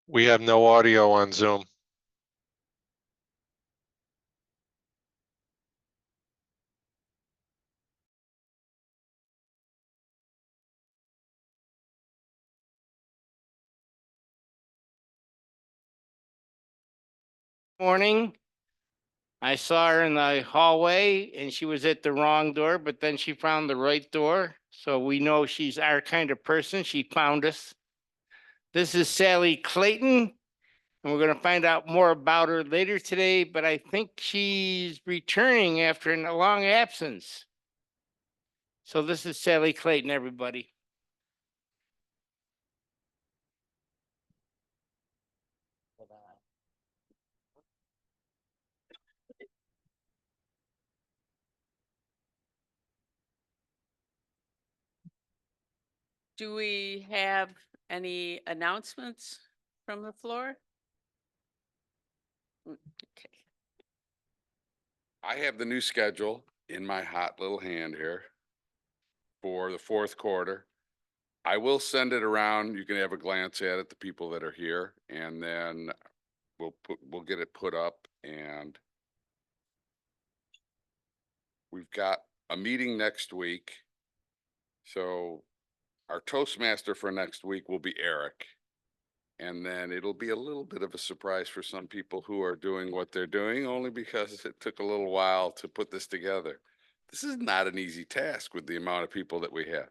We have no audio on Zoom. Morning. I saw her in the hallway and she was at the wrong door, but then she found the right door. So we know she's our kind of person. She found us. This is Sally Clayton, and we're going to find out more about her later today, but I think she's returning after a long absence. So this is Sally Clayton, everybody. Do we have any announcements from the floor? Okay. I have the new schedule in my hot little hand here for the fourth quarter. I will send it around. You can have a glance at it, the people that are here, and then we'll get it put up. And we've got a meeting next week. So our Toastmaster for next week will be Eric. And then it'll be a little bit of a surprise for some people who are doing what they're doing, only because it took a little while to put this together. This is not an easy task with the amount of people that we have.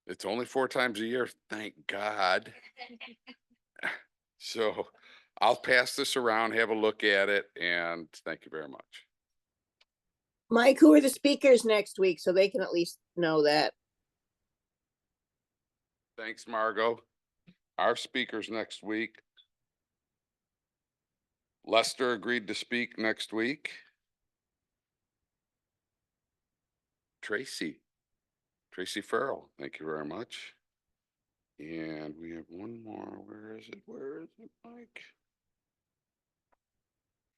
It's only 4 times a year, thank God. So I'll pass this around, have a look at it, and thank you very much. Mike, who are the speakers next week so they can at least know that? Thanks, Margot. Our speakers next week. Lester agreed to speak next week. Tracy Farrell, thank you very much. And we have one more. Where is it, Mike?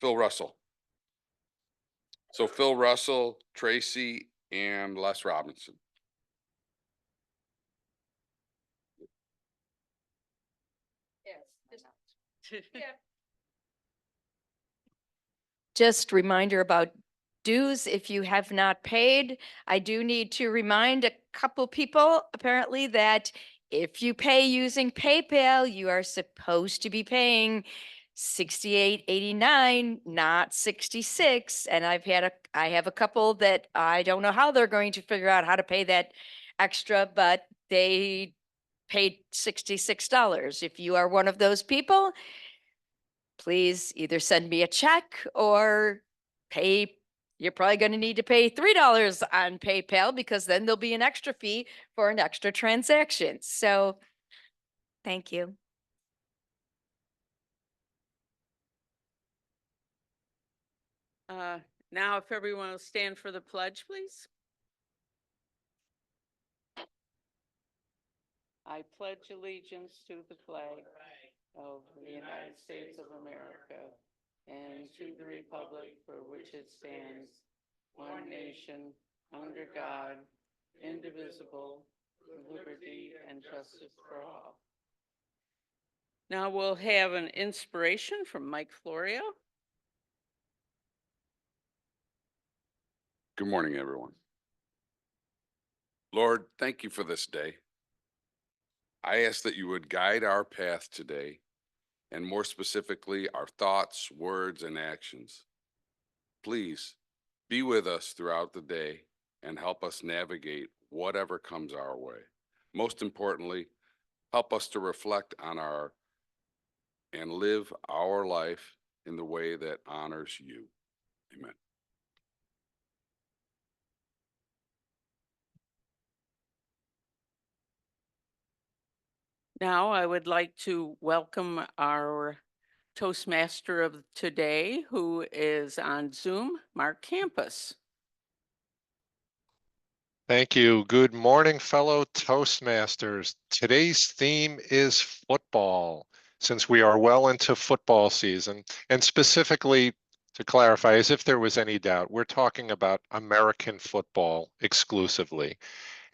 Phil Russell. So Phil Russell, Tracy, and Les Robinson. Yes. Just reminder about dues. If you have not paid, I do need to remind a couple people apparently that if you pay using PayPal, you are supposed to be paying $68.89, not $66. And I have a couple that I don't know how they're going to figure out how to pay that extra, but they paid $66. If you are one of those people, please either send me a check or pay. You're probably going to need to pay $3 on PayPal because then there'll be an extra fee for an extra transaction. So thank you. Now, if everyone will stand for the pledge, please. I pledge allegiance to the flag of the United States of America and to the republic for which it stands, one nation, under God, indivisible, with liberty and justice for all. Now we'll have an inspiration from Mike Florio. Good morning, everyone. Lord, thank you for this day. I ask that you would guide our path today, and more specifically, our thoughts, words, and actions. Please be with us throughout the day and help us navigate whatever comes our way. Most importantly, help us to reflect on and live our life in the way that honors you. Amen. Now I would like to welcome our Toastmaster of today, who is on Zoom, Mark Campus. Thank you. Good morning, fellow Toastmasters. Today's theme is football, since we are well into football season. And specifically, to clarify, as if there was any doubt, we're talking about American football exclusively.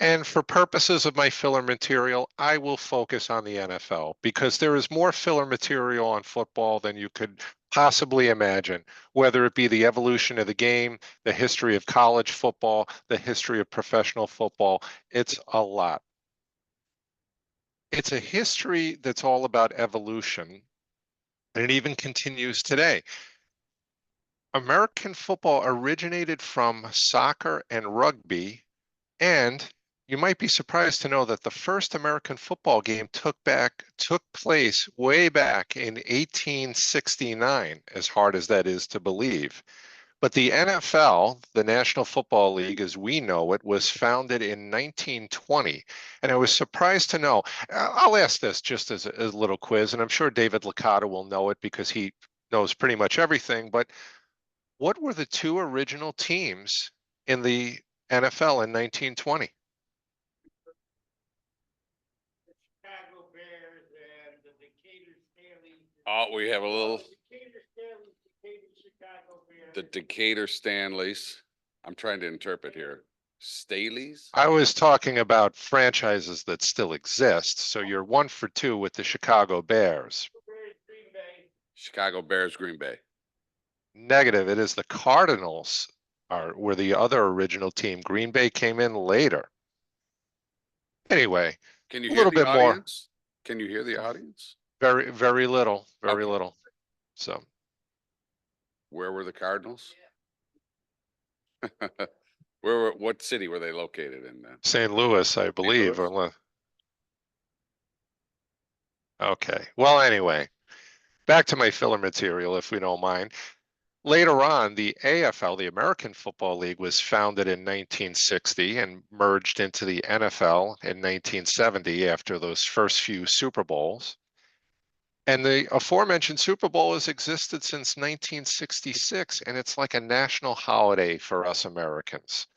And for purposes of my filler material, I will focus on the NFL because there is more filler material on football than you could possibly imagine, whether it be the evolution of the game, the history of college football, the history of professional football. It's a lot. It's a history that's all about evolution, and it even continues today. American football originated from soccer and rugby, and you might be surprised to know that the first American football game took place way back in 1869, as hard as that is to believe. But the NFL, the National Football League as we know it, was founded in 1920. And I was surprised to know, I'll ask this just as a little quiz, and I'm sure David Licata will know it because he knows pretty much everything, but what were the two original teams in the NFL in 1920? Chicago Bears and the Decatur Stanley. Oh, we have a little, Decatur Stanley, Decatur Chicago Bears. the Decatur Stanleys. I'm trying to interpret here. Staleys? I was talking about franchises that still exist. So you're 1 for 2 with the Chicago Bears. Bears, Green Bay. Chicago Bears, Green Bay. Negative. It is the Cardinals were the other original team. Green Bay came in later. Anyway, Can you a hear little the bit more. audience? Can you hear the audience? Very, very little. Very Okay. little. So Where were the Cardinals? What city were they located in then? St. Louis, I believe. Louis? Okay. Well, anyway, back to my filler material, if we don't mind. Later on, the AFL, the American Football League, was founded in 1960 and merged into the NFL in 1970 after those first few Super Bowls. And the aforementioned Super Bowl has existed since 1966, and it's like a national holiday for us Americans.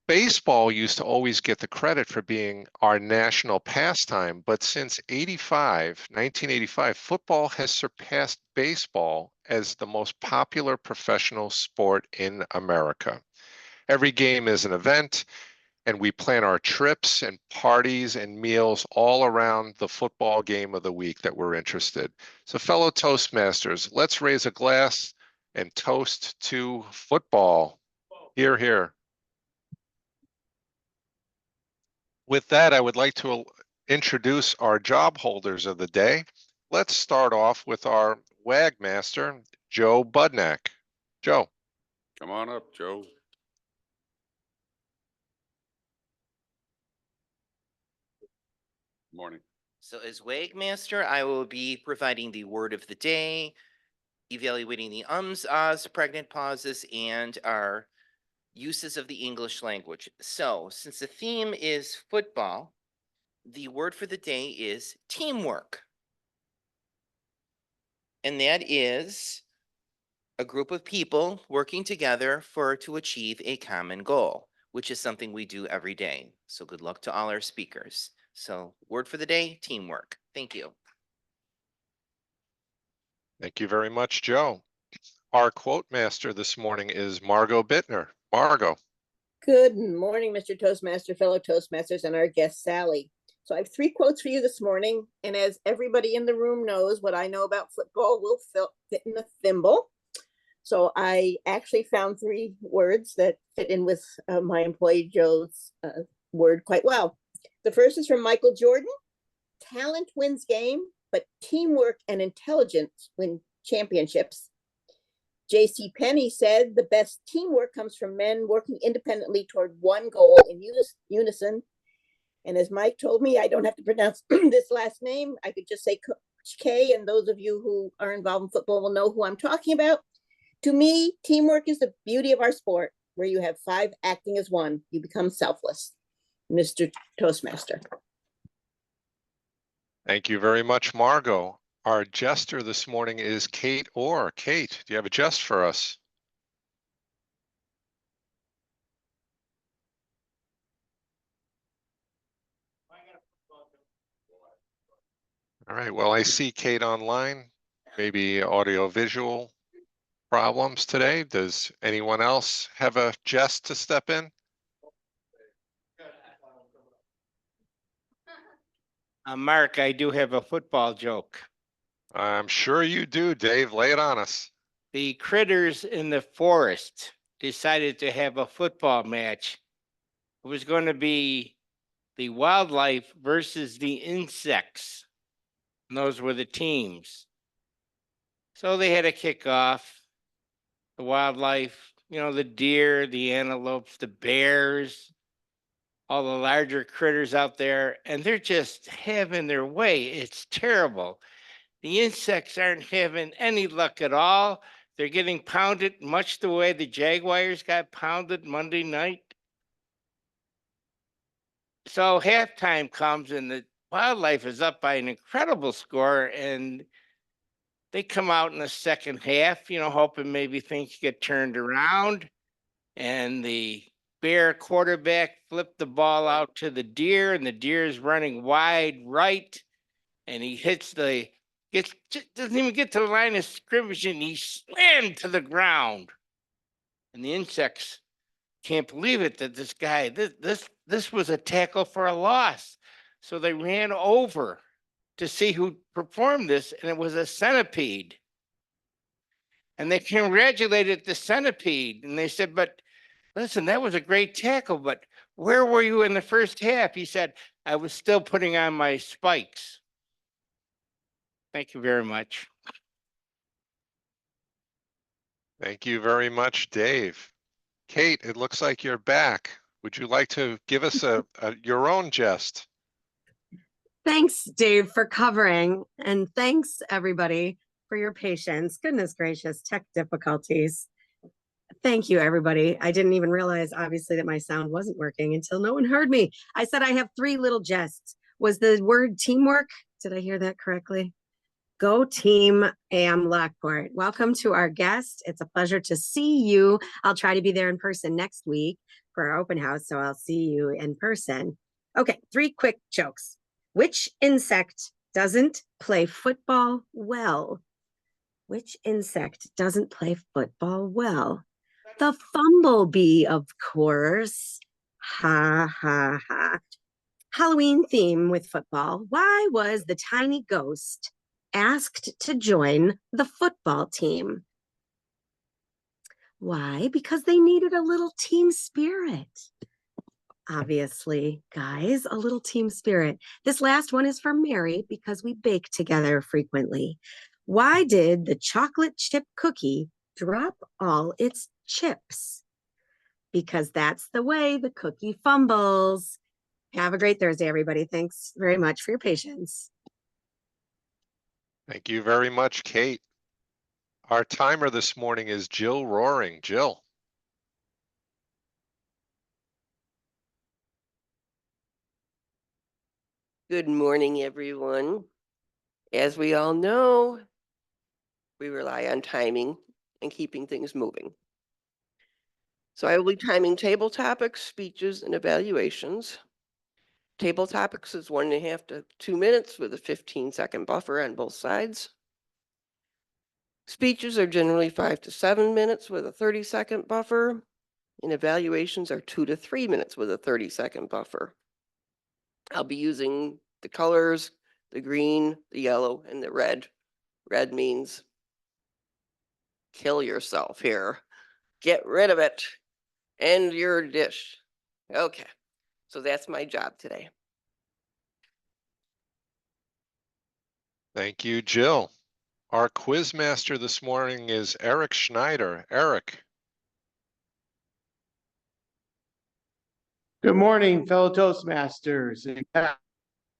Baseball used to always get the credit for being our national pastime, but since 1985, football has surpassed baseball as the most popular professional sport in America. Every game is an event, and we plan our trips and parties and meals all around the football game of the week that we're interested. So fellow Toastmasters, let's raise a glass and toast to football. Hear, hear. With that, I would like to introduce our job holders of the day. Let's start off with our WAG master, Joe Budnack. Joe. Come on up, Joe. Morning. So as Wagmaster, I will be providing the word of the day, evaluating the ums, ahs, pregnant pauses, and our uses of the English language. So since the theme is football, the word for the day is teamwork. And that is a group of people working together to achieve a common goal, which is something we do every day. So good luck to all our speakers. So word for the day, teamwork. Thank you. Thank you very much, Joe. Our quote master this morning is Margot Bittner. Margot. Good morning, Mr. Toastmaster, fellow Toastmasters, and our guest, Sally. So I have 3 quotes for you this morning. And as everybody in the room knows, what I know about football will fit in a thimble. So I actually found 3 words that fit in with my employee Joe's word quite well. The first is from Michael Jordan. Talent wins game, but teamwork and intelligence win championships. J.C. Penney said the best teamwork comes from men working independently toward one goal in unison. And as Mike told me, I don't have to pronounce this last name. I could just say Coach K, and those of you who are involved in football will know who I'm talking about. To me, teamwork is the beauty of our sport, where you have 5 acting as one. You become selfless. Mr. Toastmaster. Thank you very much, Margot. Our jester this morning is Kate Orr. Kate, do you have a jest for us? All right, well, I see Kate online, maybe audio visual problems today. Does anyone else have a jest to step in? Mark, I do have a football joke. I'm sure you do, Dave. Lay it on us. The critters in the forest decided to have a football match. It was going to be the wildlife versus the insects. And those were the teams. So they had a kickoff. The wildlife, the deer, the antelopes, the bears, all the larger critters out there, and they're just having their way. It's terrible. The insects aren't having any luck at all. They're getting pounded much the way the Jaguars got pounded Monday night. So halftime comes and the wildlife is up by an incredible score, and they come out in the second half, hoping maybe things get turned around. And the bear quarterback flipped the ball out to the deer, and the deer is running wide right, and he doesn't even get to the line of scrimmage, and he slammed to the ground. And the insects can't believe it that this guy, this was a tackle for a loss. So they ran over to see who performed this, and it was a centipede. And they congratulated the centipede, and they said, but listen, that was a great tackle, but where were you in the first half? He said, I was still putting on my spikes. Thank you very much. Thank you very much, Dave. Kate, it looks like you're back. Would you like to give us your own jest? Thanks, Dave, for covering. And thanks, everybody, for your patience. Goodness gracious, tech difficulties. Thank you, everybody. I didn't even realize, obviously, that my sound wasn't working until no one heard me. I said I have 3 little jests. Was the word teamwork? Did I hear that correctly? Go team AM Lockport. Welcome to our guest. It's a pleasure to see you. I'll try to be there in person next week for our open house, so I'll see you in person. Okay, 3 quick jokes. Which insect doesn't play football well? Which insect doesn't play football well? The bumblebee, of course. Ha, ha, ha. Halloween theme with football. Why was the tiny ghost asked to join the football team? Why? Because they needed a little team spirit. Obviously, guys, a little team spirit. This last one is for Mary because we bake together frequently. Why did the chocolate chip cookie drop all its chips? Because that's the way the cookie fumbles. Have a great Thursday, everybody. Thanks very much for your patience. Thank you very much, Kate. Our timer this morning is Jill Roaring. Jill. Good morning, everyone. As we all know, we rely on timing and keeping things moving. So I will be timing table topics, speeches, and evaluations. Table topics is 1.5 to 2 minutes with a 15-second buffer on both sides. Speeches are generally 5 to 7 minutes with a 30-second buffer, and evaluations are 2 to 3 minutes with a 30-second buffer. I'll be using the colors, the green, the yellow, and the red. Red means kill yourself here. Get rid of it. End your dish. Okay, so that's my job today. Thank you, Jill. Our quiz master this morning is Eric Schneider. Eric. Good morning, fellow Toastmasters.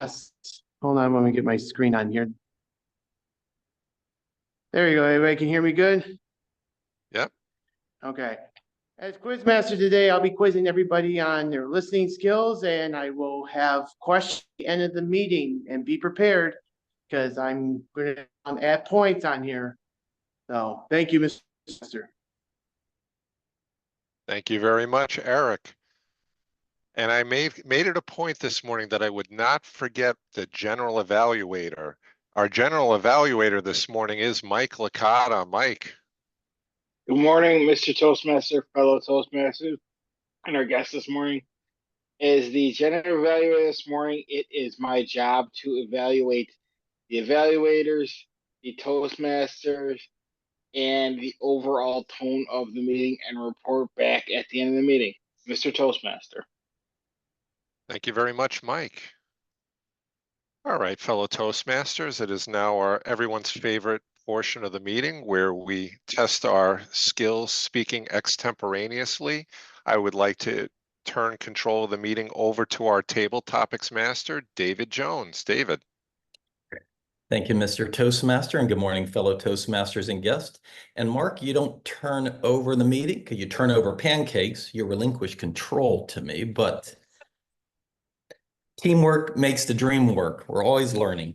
Yes. Hold on, let me get my screen on here. There you go. Everybody can hear me good? Yep. Okay. As Quizmaster today, I'll be quizzing everybody on their listening skills, and I will have questions at the end of the meeting, and be prepared because I'm going to add points on here. So thank you, Mr. Master. Thank you very much, Eric. And I made it a point this morning that I would not forget the general evaluator. Our general evaluator this morning is Mike Licata. Mike. Good morning, Mr. Toastmaster, fellow Toastmasters, and our guest this morning. As the general evaluator this morning, it is my job to evaluate the evaluators, the Toastmasters, and the overall tone of the meeting and report back at the end of the meeting. Mr. Toastmaster. Thank you very much, Mike. All right, fellow Toastmasters, it is now everyone's favorite portion of the meeting where we test our skills speaking extemporaneously. I would like to turn control of the meeting over to our table topics master, David Jones. David. Thank you, Mr. Toastmaster, and good morning, fellow Toastmasters and guests. And Mark, you don't turn over the meeting because you turn over pancakes. You relinquish control to me, but teamwork makes the dream work. We're always learning.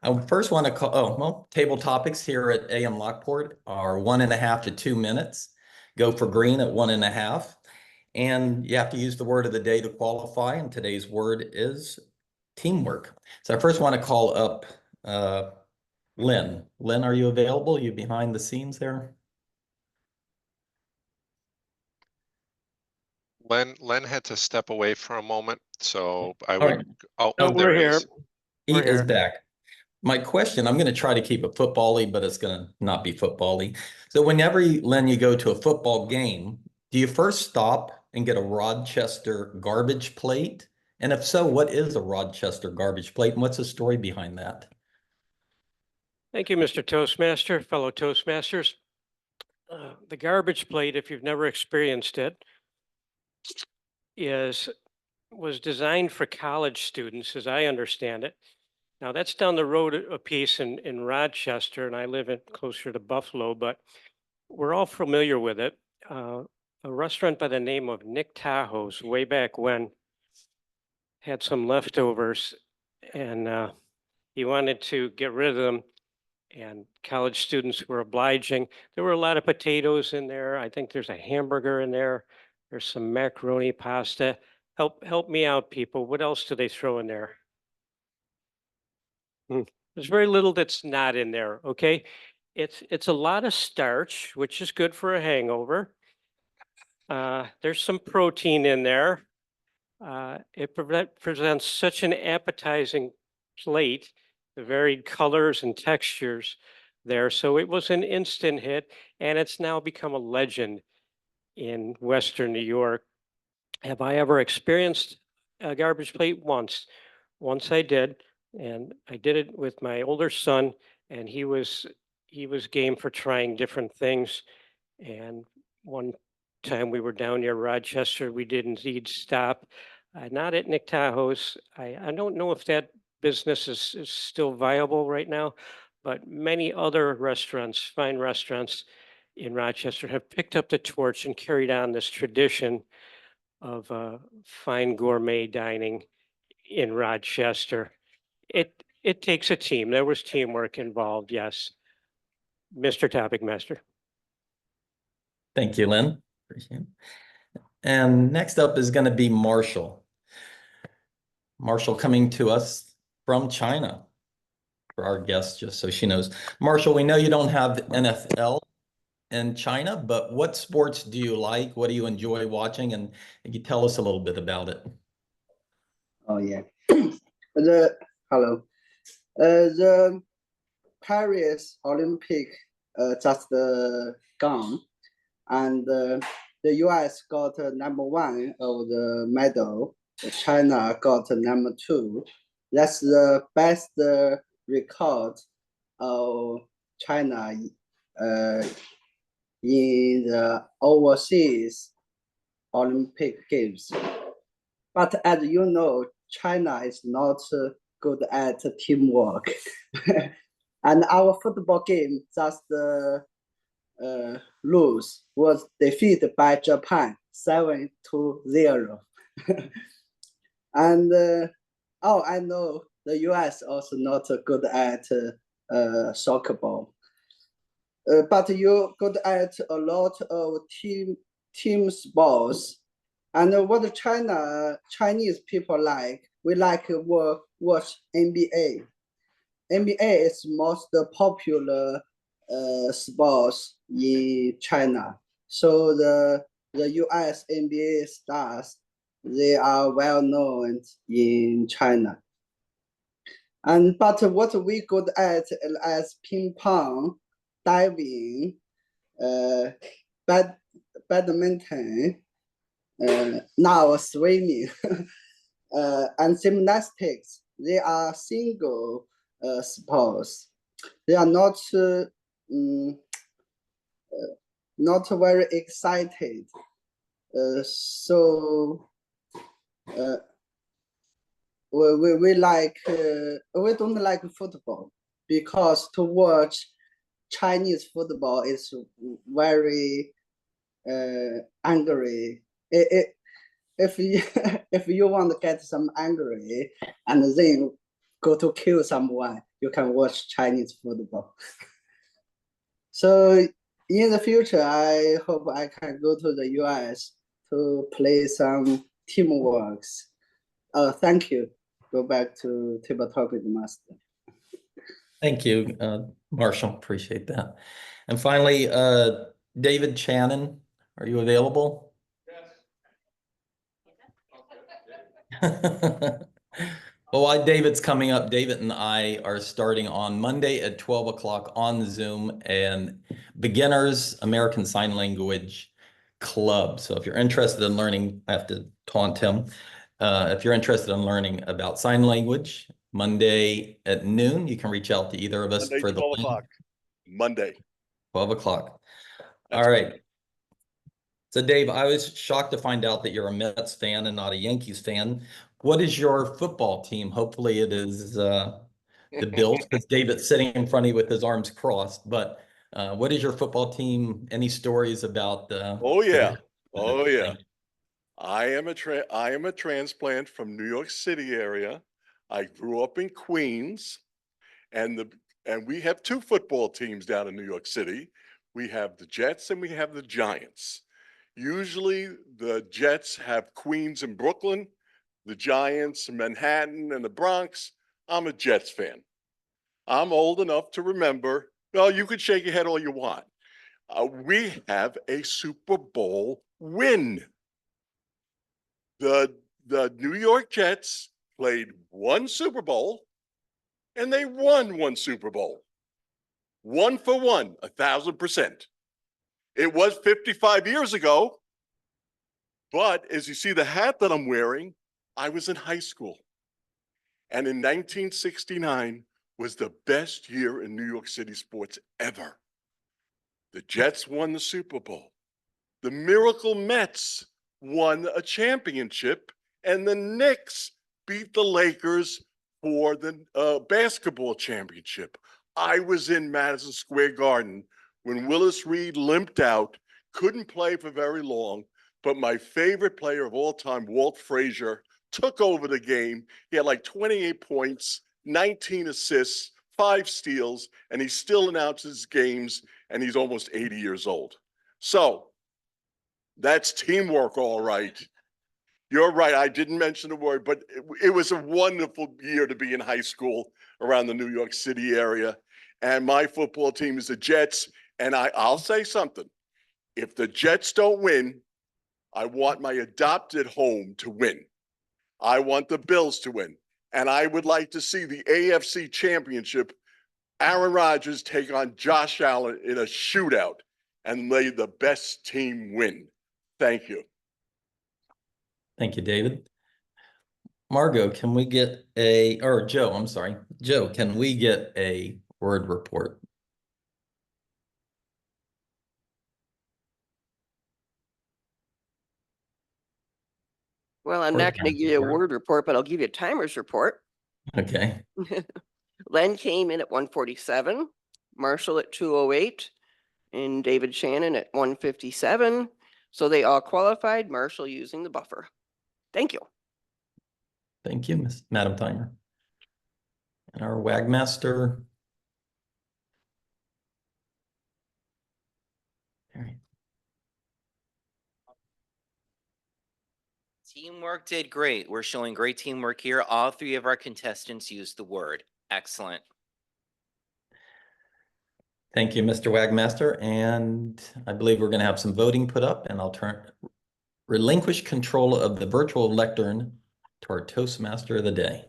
I first want to call, table topics here at AM Lockport are 1.5 to 2 minutes. Go for green at 1.5. And you have to use the word of the day to qualify. And today's word is teamwork. So I first want to call up Lynn. Lynn, are you available? You behind the scenes there? Len had to step away for a moment, so I All would. right. Oh, No, there we're he here. is. He We're is here. back. My question, I'm going to try to keep it football-y, but it's going to not be football-y. So whenever, Len, you go to a football game, do you first stop and get a Rochester garbage plate? And if so, what is a Rochester garbage plate and what's the story behind that? Thank you, Mr. Toastmaster, fellow Toastmasters. The garbage plate, if you've never experienced it, was designed for college students, as I understand it. Now that's down the road a piece in Rochester, and I live closer to Buffalo, but we're all familiar with it. A restaurant by the name of Nick Tahoe's way back when had some leftovers, and he wanted to get rid of them. And college students were obliging. There were a lot of potatoes in there. I think there's a hamburger in there. There's some macaroni pasta. Help me out, people. What else do they throw in there? There's very little that's not in there, okay? It's a lot of starch, which is good for a hangover. There's some protein in there. It presents such an appetizing plate, the varied colors and textures there. So it was an instant hit, and it's now become a legend in Western New York. Have I ever experienced a garbage plate? Once. Once I did, and I did it with my older son, and he was game for trying different things. And one time we were down near Rochester, we did indeed stop. Not at Nick Tahoe's. I don't know if that business is still viable right now, but many other restaurants, fine restaurants in Rochester, have picked up the torch and carried on this tradition of fine gourmet dining in Rochester. It takes a team. There was teamwork involved, yes. Mr. Topic Master. Thank you, Lynn. Appreciate it. And next up is going to be Marshall. Marshall coming to us from China for our guest, just so she knows. Marshall, we know you don't have the NFL in China, but what sports do you like? What do you enjoy watching? And can you tell us a little bit about it? Oh, yeah. Hello. The Paris Olympic just gone, and the US got #1 of the medal. China got #2. That's the best record of China in the overseas Olympic Games. But as you know, China is not good at teamwork. And our football game just was defeated by Japan 7-0. And I know the US also not good at soccer ball. But you're good at a lot of team sports. And what Chinese people like, we like watch NBA. NBA is most popular sports in China. So the US NBA stars They are well known in China. But what we good at as ping pong, diving, badminton, now swimming, and gymnastics. They are single sports. They are not very excited. So we we don't like football because to watch Chinese football is very angry. If you if you want to get some angry and then go to kill someone, you can watch Chinese football. So in the future, I hope I can go to the US to play some teamwork. Thank you. Go back to Table Talk with the Master. Thank you, Marshall. Appreciate that. And finally, David Channon, are you available? Yes. Well, while David's coming up, David and I are starting on Monday at 12 o'clock on Zoom and Beginners American Sign Language Club. So if you're interested in learning, I have to taunt him. If you're interested in learning about sign language, Monday at noon, you can reach out to either of us Monday, for the 12 link. o'clock. Monday. 12 o'clock. That's All right. So Dave, I was shocked to find out that you're a Mets fan and not a Yankees fan. What is your football team? Hopefully it is the Bills, because David's sitting in front of you with his arms crossed. But what is your football team? Any stories about Oh yeah. the Oh yeah. I am a transplant from New York City area. I grew up in Queens, and we have two football teams down in New York City. We have the Jets and we have the Giants. Usually the Jets have Queens and Brooklyn, the Giants, Manhattan and the Bronx. I'm a Jets fan. I'm old enough to remember, well, you could shake your head all you want. We have a Super Bowl win. The New York Jets played one Super Bowl and they won one Super Bowl. 1 for 1, 1,000%. It was 55 years ago, but as you see the hat that I'm wearing, I was in high school. And in 1969 was the best year in New York City sports ever. The Jets won the Super Bowl. The Miracle Mets won a championship, and the Knicks beat the Lakers for the basketball championship. I was in Madison Square Garden when Willis Reed limped out, couldn't play for very long, but my favorite player of all time, Walt Frazier, took over the game. He had like 28 points, 19 assists, 5 steals, and he still announces games, and he's almost 80 years old. So that's teamwork, all right. You're right. I didn't mention the word, but it was a wonderful year to be in high school around the New York City area. And my football team is the Jets. And I'll say something. If the Jets don't win, I want my adopted home to win. I want the Bills to win. And I would like to see the AFC Championship, Aaron Rodgers take on Josh Allen in a shootout and let the best team win. Thank you. Thank you, David. Margot, can we get Joe, I'm sorry. Joe, can we get a word report? Well, I'm not going to give you a word report, but I'll give you a timers report. Okay. Len came in at 147, Marshall at 208, and David Shannon at 157. So they all qualified, Marshall using the buffer. Thank you. Thank you, Madam Timer. And our Wagmaster. Teamwork did great. We're showing great teamwork here. All 3 of our contestants used the word. Excellent. Thank you, Mr. Wagmaster. And I believe we're going to have some voting put up, and I'll relinquish control of the virtual lectern to our Toastmaster of the day.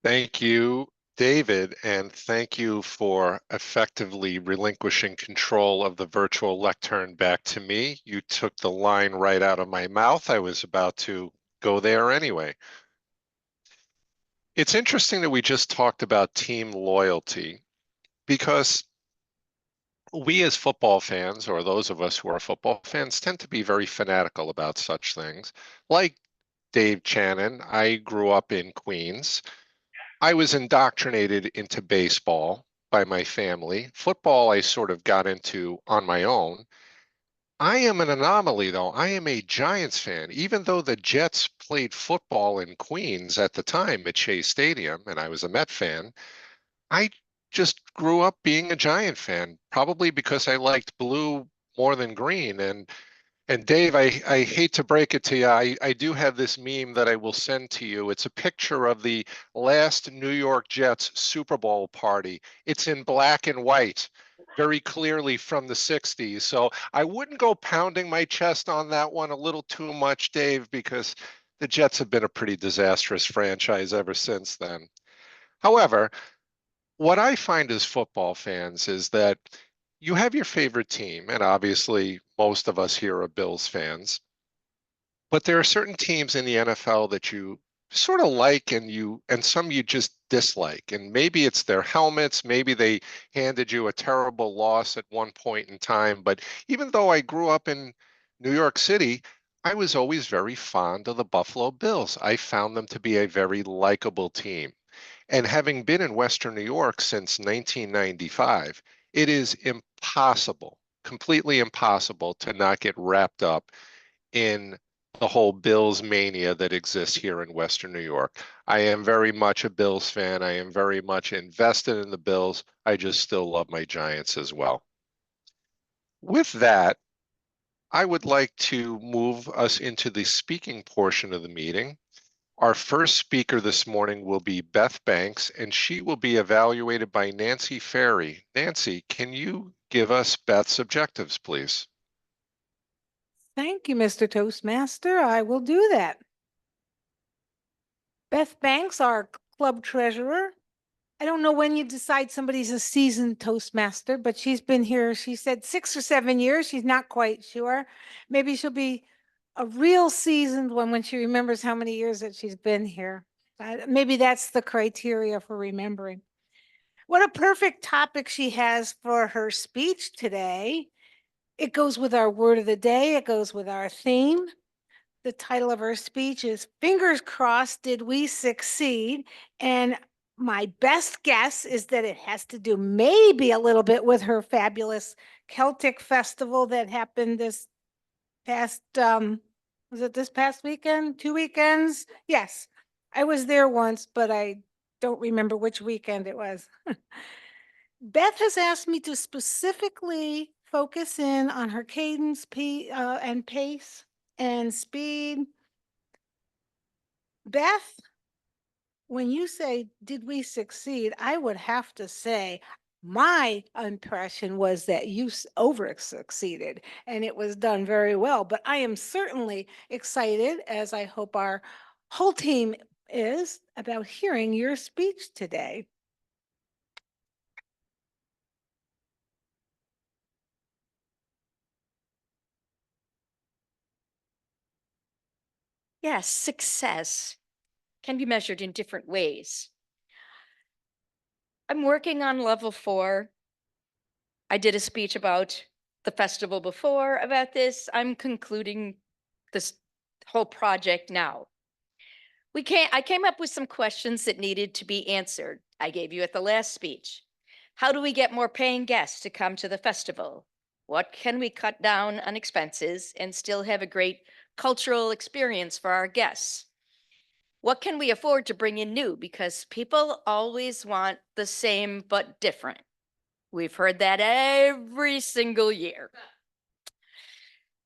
Thank you, David, and thank you for effectively relinquishing control of the virtual lectern back to me. You took the line right out of my mouth. I was about to go there anyway. It's interesting that we just talked about team loyalty because we as football fans, or those of us who are football fans, tend to be very fanatical about such things. Like Dave Channon, I grew up in Queens. I was indoctrinated into baseball by my family. Football, I sort of got into on my own. I am an anomaly, though. I am a Giants fan. Even though the Jets played football in Queens at the time at Shea Stadium, and I was a Met fan, I just grew up being a Giant fan, probably because I liked blue more than green. And Dave, I hate to break it to you. I do have this meme that I will send to you. It's a picture of the last New York Jets Super Bowl party. It's in black and white, very clearly from the 60s. So I wouldn't go pounding my chest on that one a little too much, Dave, because the Jets have been a pretty disastrous franchise ever since then. However, what I find as football fans is that you have your favorite team, and obviously most of us here are Bills fans, but there are certain teams in the NFL that you sort of like and some you just dislike. And maybe it's their helmets, maybe they handed you a terrible loss at one point in time. But even though I grew up in New York City, I was always very fond of the Buffalo Bills. I found them to be a very likable team. And having been in Western New York since 1995, it is impossible, completely impossible to not get wrapped up in the whole Bills mania that exists here in Western New York. I am very much a Bills fan. I am very much invested in the Bills. I just still love my Giants as well. With that, I would like to move us into the speaking portion of the meeting. Our first speaker this morning will be Beth Banks, and she will be evaluated by Nancy Ferry. Nancy, can you give us Beth's objectives, please? Thank you, Mr. Toastmaster. I will do that. Beth Banks, our club treasurer. I don't know when you decide somebody's a seasoned Toastmaster, but she's been here, she said 6 or 7 years. She's not quite sure. Maybe she'll be a real seasoned one when she remembers how many years that she's been here. Maybe that's the criteria for remembering. What a perfect topic she has for her speech today. It goes with our word of the day. It goes with our theme. The title of her speech is Fingers Crossed, Did We Succeed? And my best guess is that it has to do maybe a little bit with her fabulous Celtic festival that happened this past, was it this past weekend? 2 weekends? Yes, I was there once, but I don't remember which weekend it was. Beth has asked me to specifically focus in on her cadence and pace and speed. Beth, when you say, did we succeed? I would have to say my impression was that you over succeeded and it was done very well. But I am certainly excited, as I hope our whole team is, about hearing your speech today. Yes, success can be measured in different ways. I'm working on level 4. I did a speech about the festival before about this. I'm concluding this whole project now. I came up with some questions that needed to be answered. I gave you at the last speech. How do we get more paying guests to come to the festival? What can we cut down on expenses and still have a great cultural experience for our guests? What can we afford to bring in new? Because people always want the same but different. We've heard that every single year.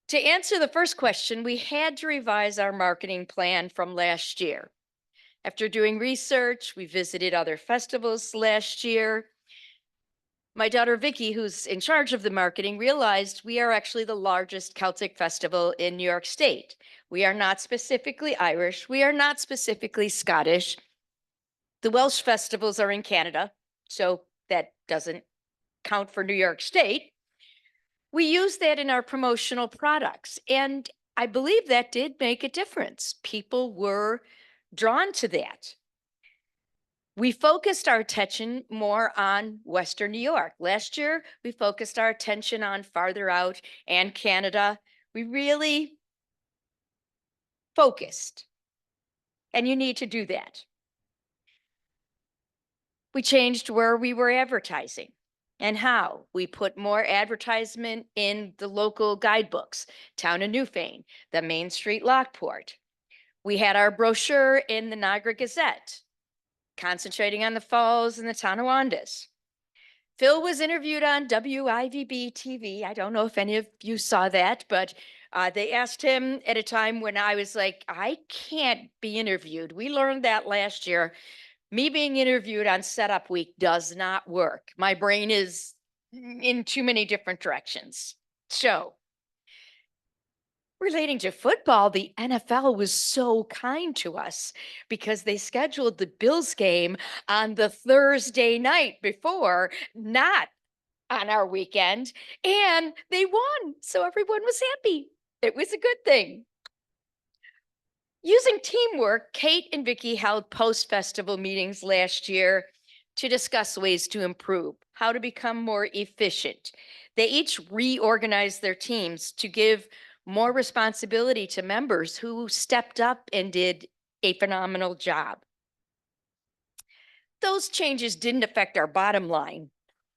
To answer the first question, we had to revise our marketing plan from last year. After doing research, we visited other festivals last year. My daughter Vicky, who's in charge of the marketing, realized we are actually the largest Celtic festival in New York State. We are not specifically Irish. We are not specifically Scottish. The Welsh festivals are in Canada, so that doesn't count for New York State. We use that in our promotional products, and I believe that did make a difference. People were drawn to that. We focused our attention more on Western New York. Last year, we focused our attention on farther out and Canada. We really focused, and you need to do that. We changed where we were advertising and how. We put more advertisement in the local guidebooks, Town of Newfane, the Main Street Lockport. We had our brochure in the Niagara Gazette, concentrating on the falls and the Tonawondas. Phil was interviewed on WIVB TV. I don't know if any of you saw that, but they asked him at a time when I was like, I can't be interviewed. We learned that last year. Me being interviewed on setup week does not work. My brain is in too many different directions. So, relating to football, the NFL was so kind to us because they scheduled the Bills game on the Thursday night before, not on our weekend, and they won. So everyone was happy. It was a good thing. Using teamwork, Kate and Vicky held post-festival meetings last year to discuss ways to improve, how to become more efficient. They each reorganized their teams to give more responsibility to members who stepped up and did a phenomenal job. Those changes didn't affect our bottom line.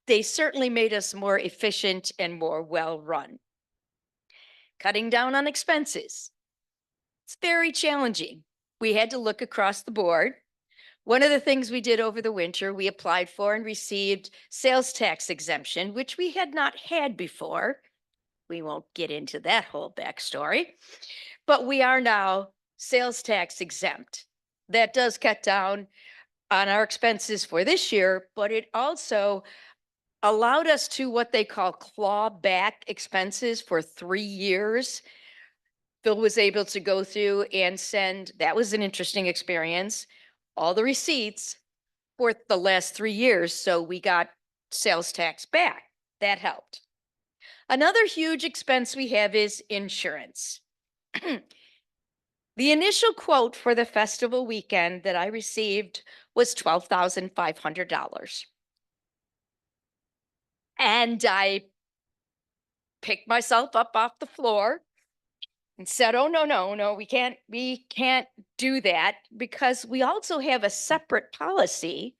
They certainly made us more efficient and more well-run. Cutting down on expenses. It's very challenging. We had to look across the board. One of the things we did over the winter, we applied for and received sales tax exemption, which we had not had before. We won't get into that whole backstory, but we are now sales tax exempt. That does cut down on our expenses for this year, but it also allowed us to what they call claw back expenses for 3 years. Phil was able to go through and send, that was an interesting experience, all the receipts for the last 3 years. So we got sales tax back. That helped. Another huge expense we have is insurance. The initial quote for the festival weekend that I received was $12,500. And I picked myself up off the floor and said, oh, no, we can't do that, because we also have a separate policy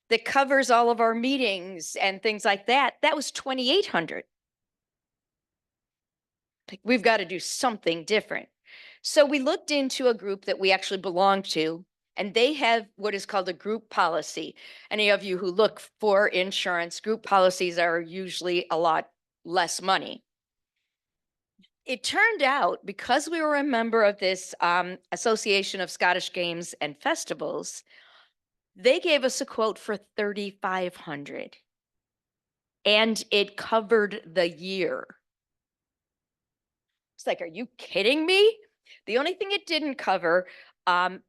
that covers all of our meetings and things like that. That was $2,800. We've got to do something different. So we looked into a group that we actually belong to, and they have what is called a group policy. Any of you who look for insurance, group policies are usually a lot less money. It turned out, because we were a member of this Association of Scottish Games and Festivals, they gave us a quote for $3,500, and it covered the year. It's like, are you kidding me? The only thing it didn't cover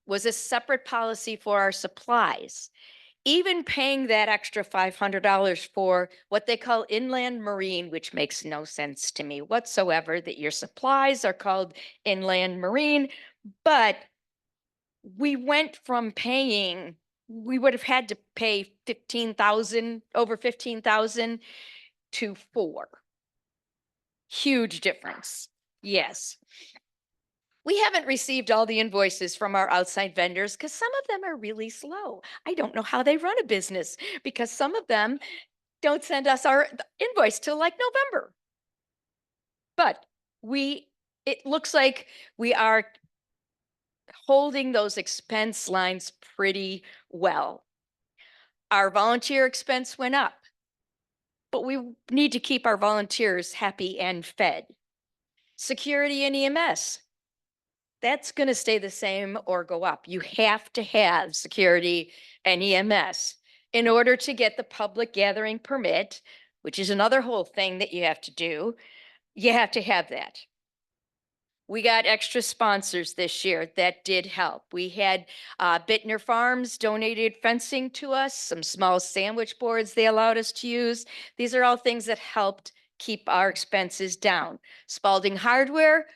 was a separate policy for our supplies. Even paying that extra $500 for what they call inland marine, which makes no sense to me whatsoever, that your supplies are called inland marine. But we went from paying, we would have had to pay over 15,000 to 4. Huge difference. Yes. We haven't received all the invoices from our outside vendors because some of them are really slow. I don't know how they run a business, because some of them don't send us our invoice till like November. But it looks like we are holding those expense lines pretty well. Our volunteer expense went up, but we need to keep our volunteers happy and fed. Security and EMS. That's going to stay the same or go up. You have to have security and EMS. In order to get the public gathering permit, which is another whole thing that you have to do, you have to have that. We got extra sponsors this year that did help. We had Bittner Farms donated fencing to us, some small sandwich boards they allowed us to use. These are all things that helped keep our expenses down. Spalding Hardware,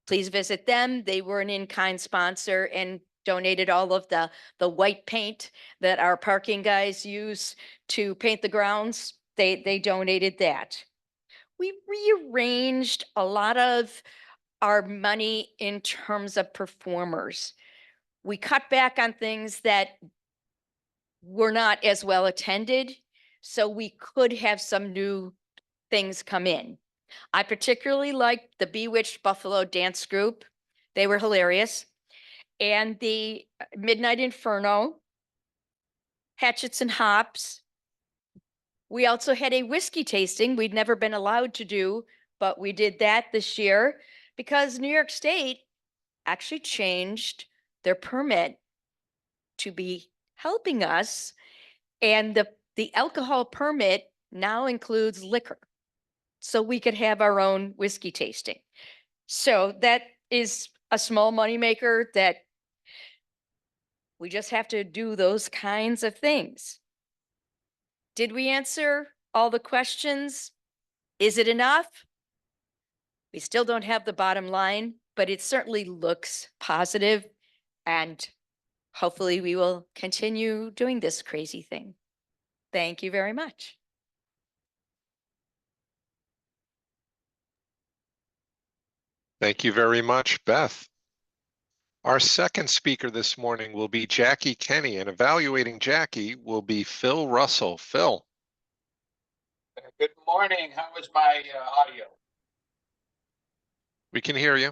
please visit them. They were an in-kind sponsor and donated all of the white paint that our parking guys use to paint the grounds. They donated that. We rearranged a lot of our money in terms of performers. We cut back on things that were not as well attended, so we could have some new things come in. I particularly liked the Bewitched Buffalo Dance Group. They were hilarious. And the Midnight Inferno, Hatchets and Hops. We also had a whiskey tasting we'd never been allowed to do, but we did that this year because New York State actually changed their permit to be helping us. And the alcohol permit now includes liquor. So we could have our own whiskey tasting. So that is a small moneymaker that we just have to do those kinds of things. Did we answer all the questions? Is it enough? We still don't have the bottom line, but it certainly looks positive, and hopefully we will continue doing this crazy thing. Thank you very much. Thank you very much, Beth. Our second speaker this morning will be Jackie Kenny, and evaluating Jackie will be Phil Russell. Phil. Good morning. How is my audio? We can hear you.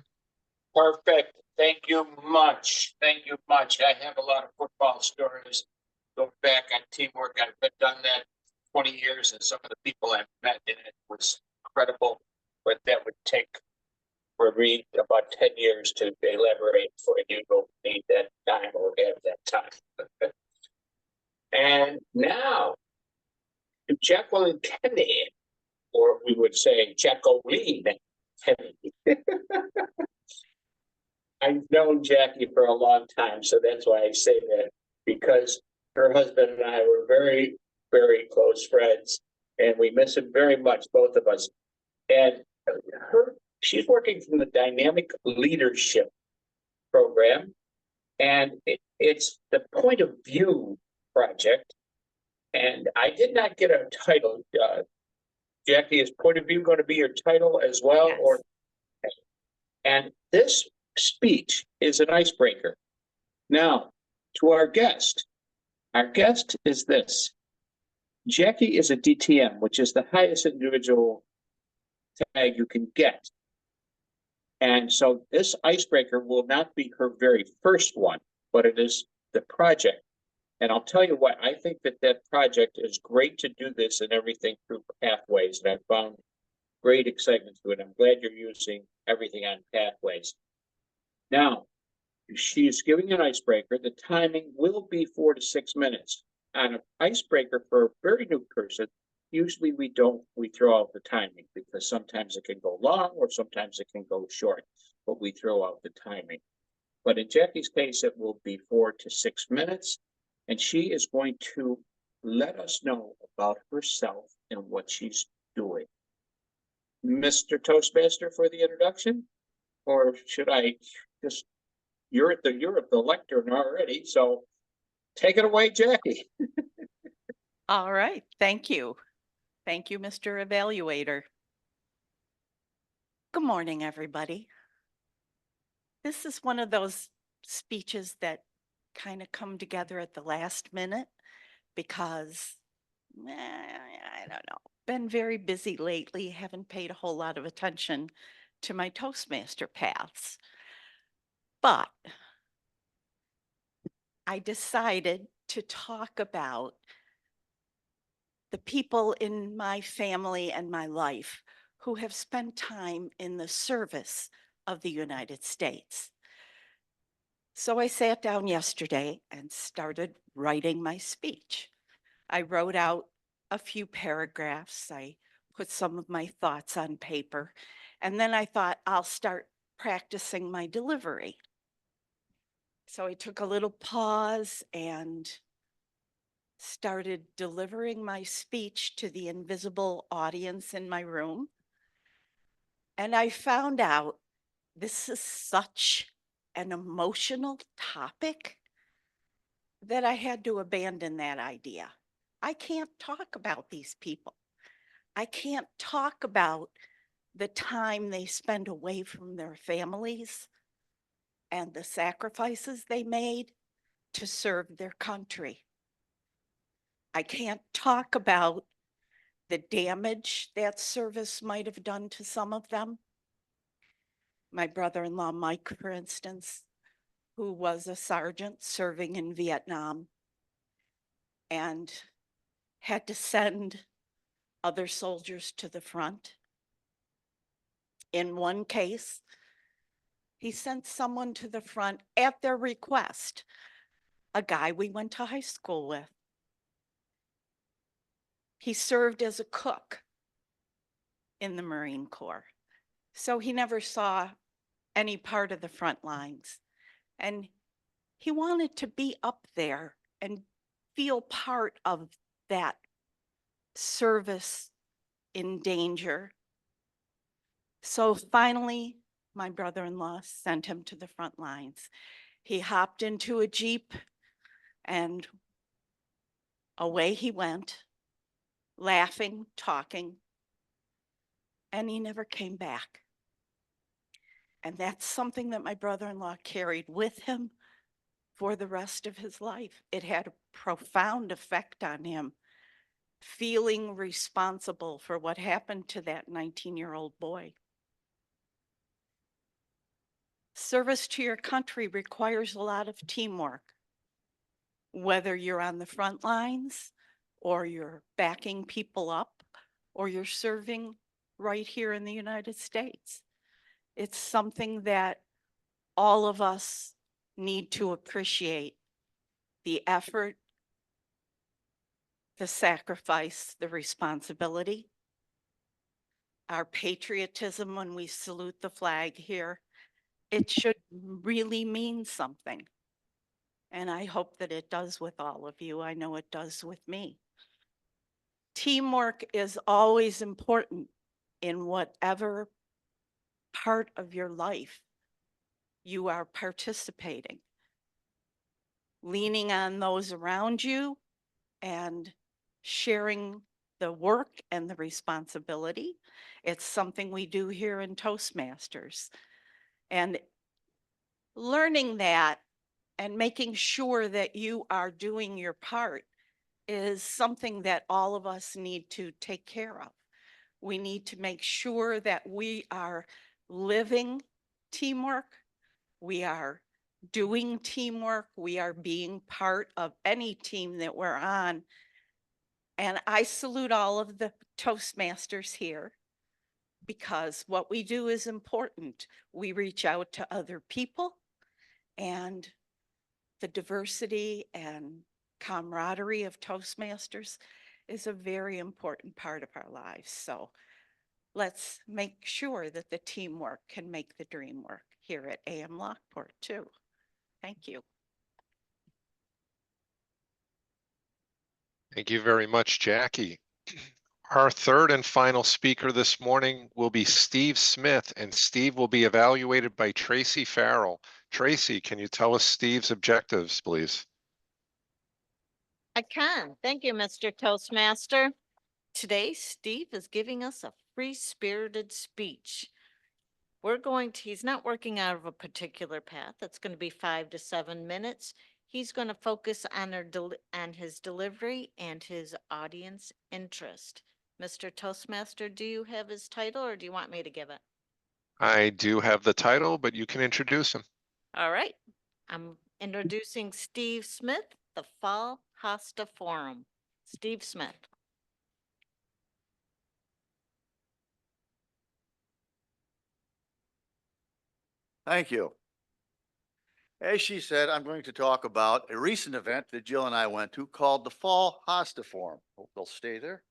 Perfect. Thank you much. Thank you much. I have a lot of football stories. Going back on teamwork, I've done that 20 years, and some of the people I've met in it was incredible, but that would take for me about 10 years to elaborate before you don't need that time or have that time. And now, to Jacqueline Kenny, or we would say Jacqueline Kenny. I've known Jackie for a long time, so that's why I say that, because her husband and I were very, very close friends, and we miss him very much, both of us. And she's working from the Dynamic Leadership Program, and it's the Point of View project. And I did not get a title. Jackie, is Point of View going to be your title as well? Yes. Or and this speech is an icebreaker. Now, to our guest is this. Jackie is a DTM, which is the highest individual tag you can get. And so this icebreaker will not be her very first one, but it is the project. And I'll tell you what, I think that project is great to do this and everything through Pathways, and I found great excitement to it. I'm glad you're using everything on Pathways. Now, she's giving an icebreaker. The timing will be 4 to 6 minutes. On an icebreaker for a very new person, usually we throw out the timing, because sometimes it can go long or sometimes it can go short, but we throw out the timing. But in Jackie's case, it will be 4 to 6 minutes, and she is going to let us know about herself and what she's doing. Mr. Toastmaster for the introduction, or should I just, you're at the lectern already, so take it away, Jackie. All right, thank you. Thank you, Mr. Evaluator. Good morning, everybody. This is one of those speeches that kind of come together at the last minute because, I don't know, been very busy lately, haven't paid a whole lot of attention to my Toastmaster paths. But I decided to talk about the people in my family and my life who have spent time in the service of the United States. So I sat down yesterday and started writing my speech. I wrote out a few paragraphs. I put some of my thoughts on paper. And then I thought I'll start practicing my delivery. So I took a little pause and started delivering my speech to the invisible audience in my room. And I found out this is such an emotional topic that I had to abandon that idea. I can't talk about these people. I can't talk about the time they spend away from their families and the sacrifices they made to serve their country. I can't talk about the damage that service might have done to some of them. My brother-in-law, Mike, for instance, who was a sergeant serving in Vietnam and had to send other soldiers to the front. In one case, he sent someone to the front at their request, a guy we went to high school with. He served as a cook in the Marine Corps, so he never saw any part of the front lines. And he wanted to be up there and feel part of that service in danger. So finally, my brother-in-law sent him to the front lines. He hopped into a Jeep and away he went, laughing, talking, and he never came back. And that's something that my brother-in-law carried with him for the rest of his life. It had a profound effect on him, feeling responsible for what happened to that 19-year-old boy. Service to your country requires a lot of teamwork. Whether you're on the front lines or you're backing people up or you're serving right here in the United States. It's something that all of us need to appreciate: the effort, the sacrifice, the responsibility, our patriotism when we salute the flag here. It should really mean something. And I hope that it does with all of you. I know it does with me. Teamwork is always important in whatever part of your life you are participating. Leaning on those around you and sharing the work and the responsibility. It's something we do here in Toastmasters. And learning that and making sure that you are doing your part is something that all of us need to take care of. We need to make sure that we are living teamwork, we are doing teamwork, we are being part of any team that we're on. And I salute all of the Toastmasters here because what we do is important. We reach out to other people, and the diversity and camaraderie of Toastmasters is a very important part of our lives. So let's make sure that the teamwork can make the dream work here at AM Lockport too. Thank you. Thank you very much, Jackie. Our third and final speaker this morning will be Steve Smith, and Steve will be evaluated by Tracy Farrell. Tracy, can you tell us Steve's objectives, please? I can. Thank you, Mr. Toastmaster. Today, Steve is giving us a free-spirited speech. He's not working out of a particular path. It's going to be 5 to 7 minutes. He's going to focus on his delivery and his audience interest. Mr. Toastmaster, do you have his title or do you want me to give it? I do have the title, but you can introduce him. All right. I'm introducing Steve Smith, the Fall Hosta Forum. Steve Smith. Thank you. As she said, I'm going to talk about a recent event that Jill and I went to called the Fall Hosta Forum. Hope they'll stay there.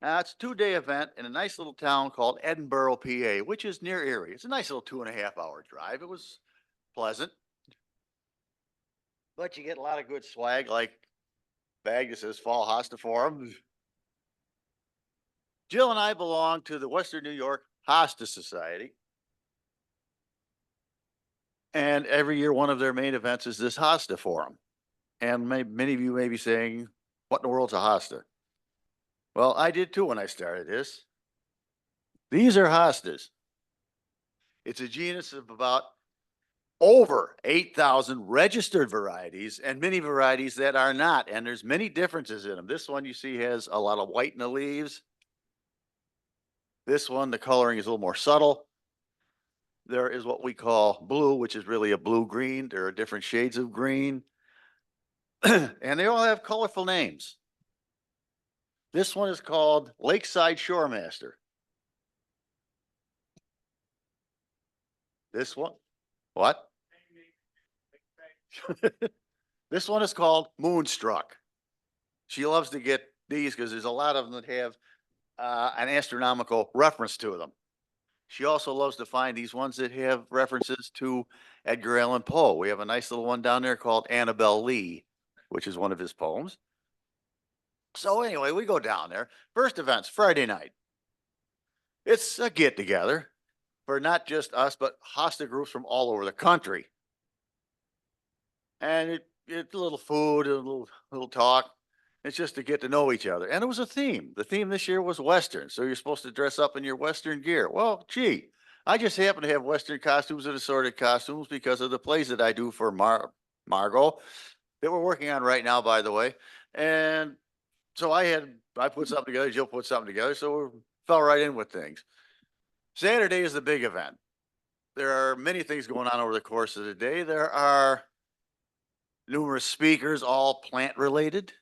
It's a 2-day event in a nice little town called Edinburgh, PA, which is near Erie. It's a nice little 2.5-hour drive. It was pleasant. But you get a lot of good swag, like bag that says Fall Hosta Forum. Jill and I belong to the Western New York Hosta Society. And every year, one of their main events is this Hosta Forum. And many of you may be saying, what in the world's a Hosta? Well, I did too when I started this. These are hostas. It's a genus of about over 8,000 registered varieties and many varieties that are not. And there's many differences in them. This one you see has a lot of white in the leaves. This one, the coloring is a little more subtle. There is what we call blue, which is really a blue-green. There are different shades of green. And they all have colorful names. This one is called Lakeside Shoremaster. This one, what? This one is called Moonstruck. She loves to get these because there's a lot of them that have an astronomical reference to them. She also loves to find these ones that have references to Edgar Allan Poe. We have a nice little one down there called Annabel Lee, which is one of his poems. So anyway, we go down there. First event's Friday night. It's a get together for not just us, but Hosta groups from all over the country. And it's a little food, a little talk. It's just to get to know each other. And it was a theme. The theme this year was Western. So you're supposed to dress up in your Western gear. Well, gee, I just happen to have Western costumes and assorted costumes because of the plays that I do for Margot that we're working on right now, by the way. And so I put something together, Jill put something together. So we fell right in with things. Saturday is the big event. There are many things going on over the course of the day. There are numerous speakers, all plant related.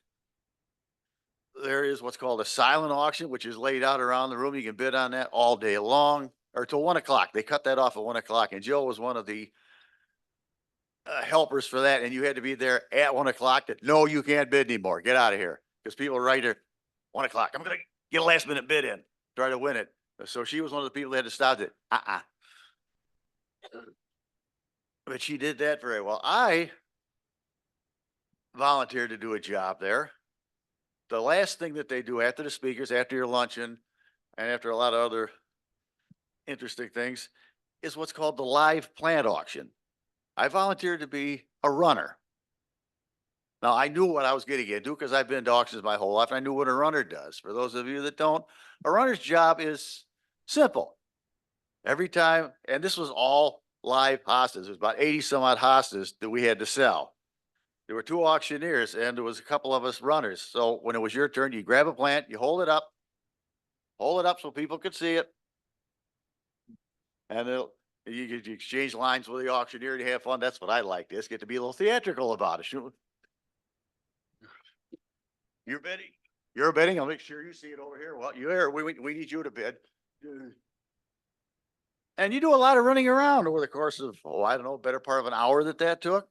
There is what's called a silent auction, which is laid out around the room. You can bid on that all day long or till 1 o'clock. They cut that off at 1 o'clock. And Jill was one of the helpers for that. And you had to be there at 1 o'clock that, no, you can't bid anymore. Get out of here. Because people are right there, 1 o'clock. I'm going to get a last minute bid in, try to win it. So she was one of the people that had to stop it. But she did that very well. I volunteered to do a job there. The last thing that they do after the speakers, after your luncheon, and after a lot of other interesting things, is what's called the live plant auction. I volunteered to be a runner. Now, I knew what I was getting into because I've been to auctions my whole life. And I knew what a runner does. For those of you that don't, a runner's job is simple. Every time, and this was all live hostas. There's about 80 some odd hostas that we had to sell. There were 2 auctioneers and there was a couple of us runners. So when it was your turn, you grab a plant, you hold it up so people could see it. And you exchange lines with the auctioneer to have fun. That's what I like this. Get to be a little theatrical about it. You're bidding. You're bidding. I'll make sure you see it over here. Well, we need you to bid. And you do a lot of running around over the course of, I don't know, better part of an hour that took.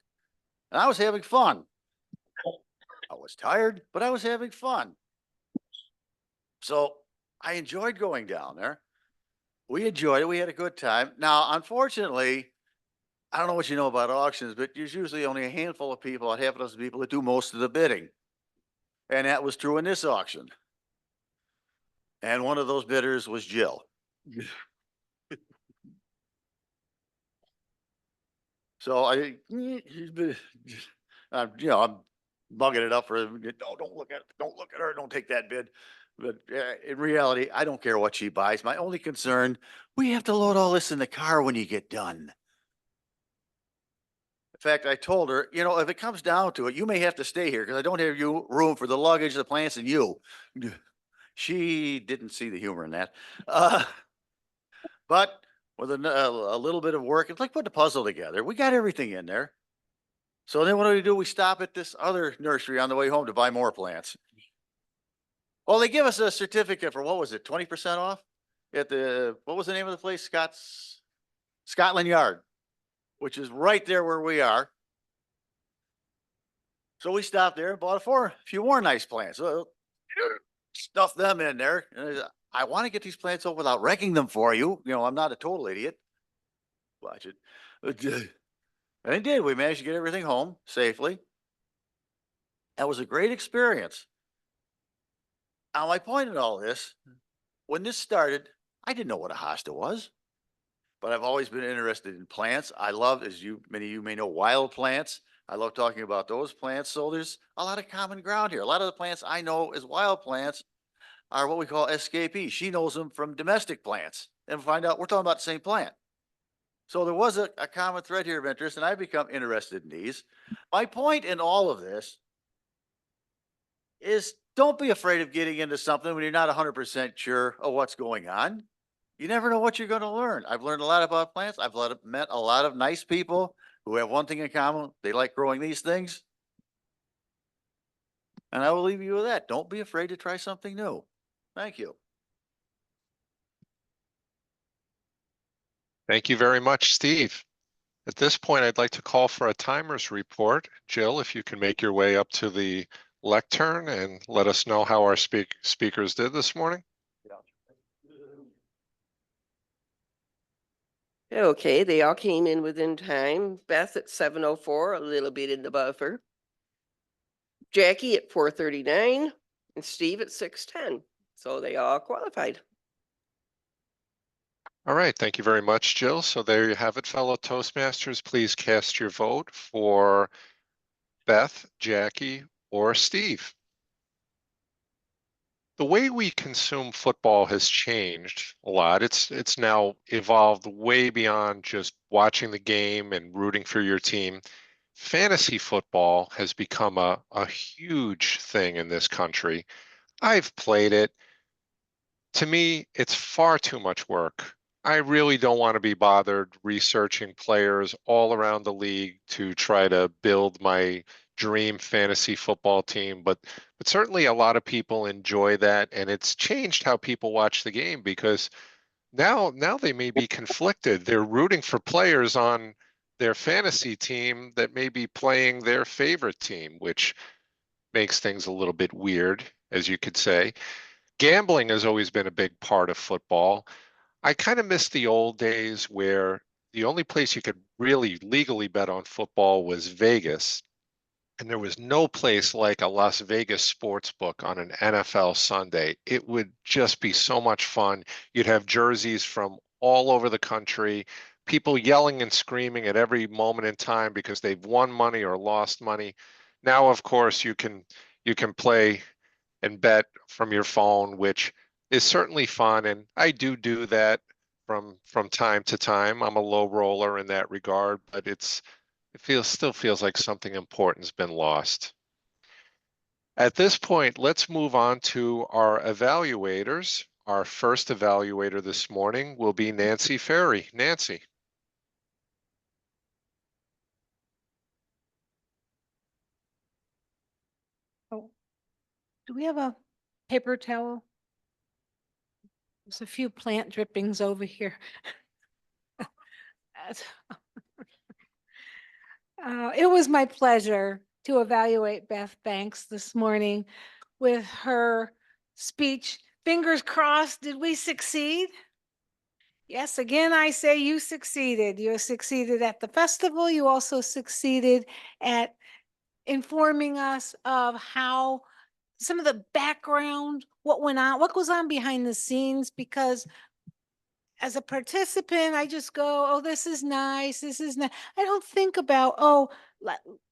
And I was having fun. I was tired, but I was having fun. So I enjoyed going down there. We enjoyed it. We had a good time. Now, unfortunately, I don't know what you know about auctions, but there's usually only a handful of people, about half a dozen people that do most of the bidding. And that was true in this auction. And one of those bidders was Jill. So I'm bugging it up for him. No, don't look at her. Don't take that bid. But in reality, I don't care what she buys. My only concern, we have to load all this in the car when you get done. In fact, I told her, if it comes down to it, you may have to stay here because I don't have room for the luggage, the plants, and you. She didn't see the humor in that. But with a little bit of work, it's like putting a puzzle together. We got everything in there. So then what do? We stop at this other nursery on the way home to buy more plants. Well, they give us a certificate for, what was it, 20% off at what was the name of the place? Scotland Yard. which is right there where we are. So we stopped there and bought a few more nice plants. So stuff them in there. And I want to get these plants over without wrecking them for you. You know, I'm not a total idiot. Watch it. And it did. We managed to get everything home safely. That was a great experience. Now, my point in all this, when this started, I didn't know what a hosta was, but I've always been interested in plants. I love, as many of you may know, wild plants. I love talking about those plants. So there's a lot of common ground here. A lot of the plants I know as wild plants are what we call escapees. She knows them from domestic plants, and find out we're talking about the same plant. So there was a common thread here of interest, and I've become interested in these. My point in all of this is don't be afraid of getting into something when you're not 100% sure of what's going on. You never know what you're going to learn. I've learned a lot about plants. I've met a lot of nice people who have one thing in common. They like growing these things. And I will leave you with that. Don't be afraid to try something new. Thank you. Thank you very much, Steve. At this point, I'd like to call for a timer's report. Jill, if you can make your way up to the lectern and let us know how our speakers did this morning. Okay, they all came in within time. Beth at 7:04, a little bit in the buffer. Jackie at 4:39 and Steve at 6:10. So they all qualified. All right, thank you very much, Jill. So there you have it, fellow Toastmasters. Please cast your vote for Beth, Jackie, or Steve. The way we consume football has changed a lot. It's now evolved way beyond just watching the game and rooting for your team. Fantasy football has become a huge thing in this country. I've played it. To me, it's far too much work. I really don't want to be bothered researching players all around the league to try to build my dream fantasy football team, but certainly a lot of people enjoy that, and it's changed how people watch the game because now they may be conflicted. They're rooting for players on their fantasy team that may be playing their favorite team, which makes things a little bit weird, as you could say. Gambling has always been a big part of football. I kind of miss the old days where the only place you could really legally bet on football was Vegas. And there was no place like a Las Vegas sports book on an NFL Sunday. It would just be so much fun. You'd have jerseys from all over the country, people yelling and screaming at every moment in time because they've won money or lost money. Now, of course, you can play and bet from your phone, which is certainly fun. And I do that from time to time. I'm a low roller in that regard, but still feels like something important's been lost. At this point, let's move on to our evaluators. Our first evaluator this morning will be Nancy Ferry. Nancy. Oh, do we have a paper towel? There's a few plant drippings over here. It was my pleasure to evaluate Beth Banks this morning with her speech. Fingers crossed, did we succeed? Yes, again, I say you succeeded. You succeeded at the festival. You also succeeded at informing us of how some of the background, what went on, what goes on behind the scenes, because as a participant, I just go, oh, this is nice. This is nice. I don't think about, oh,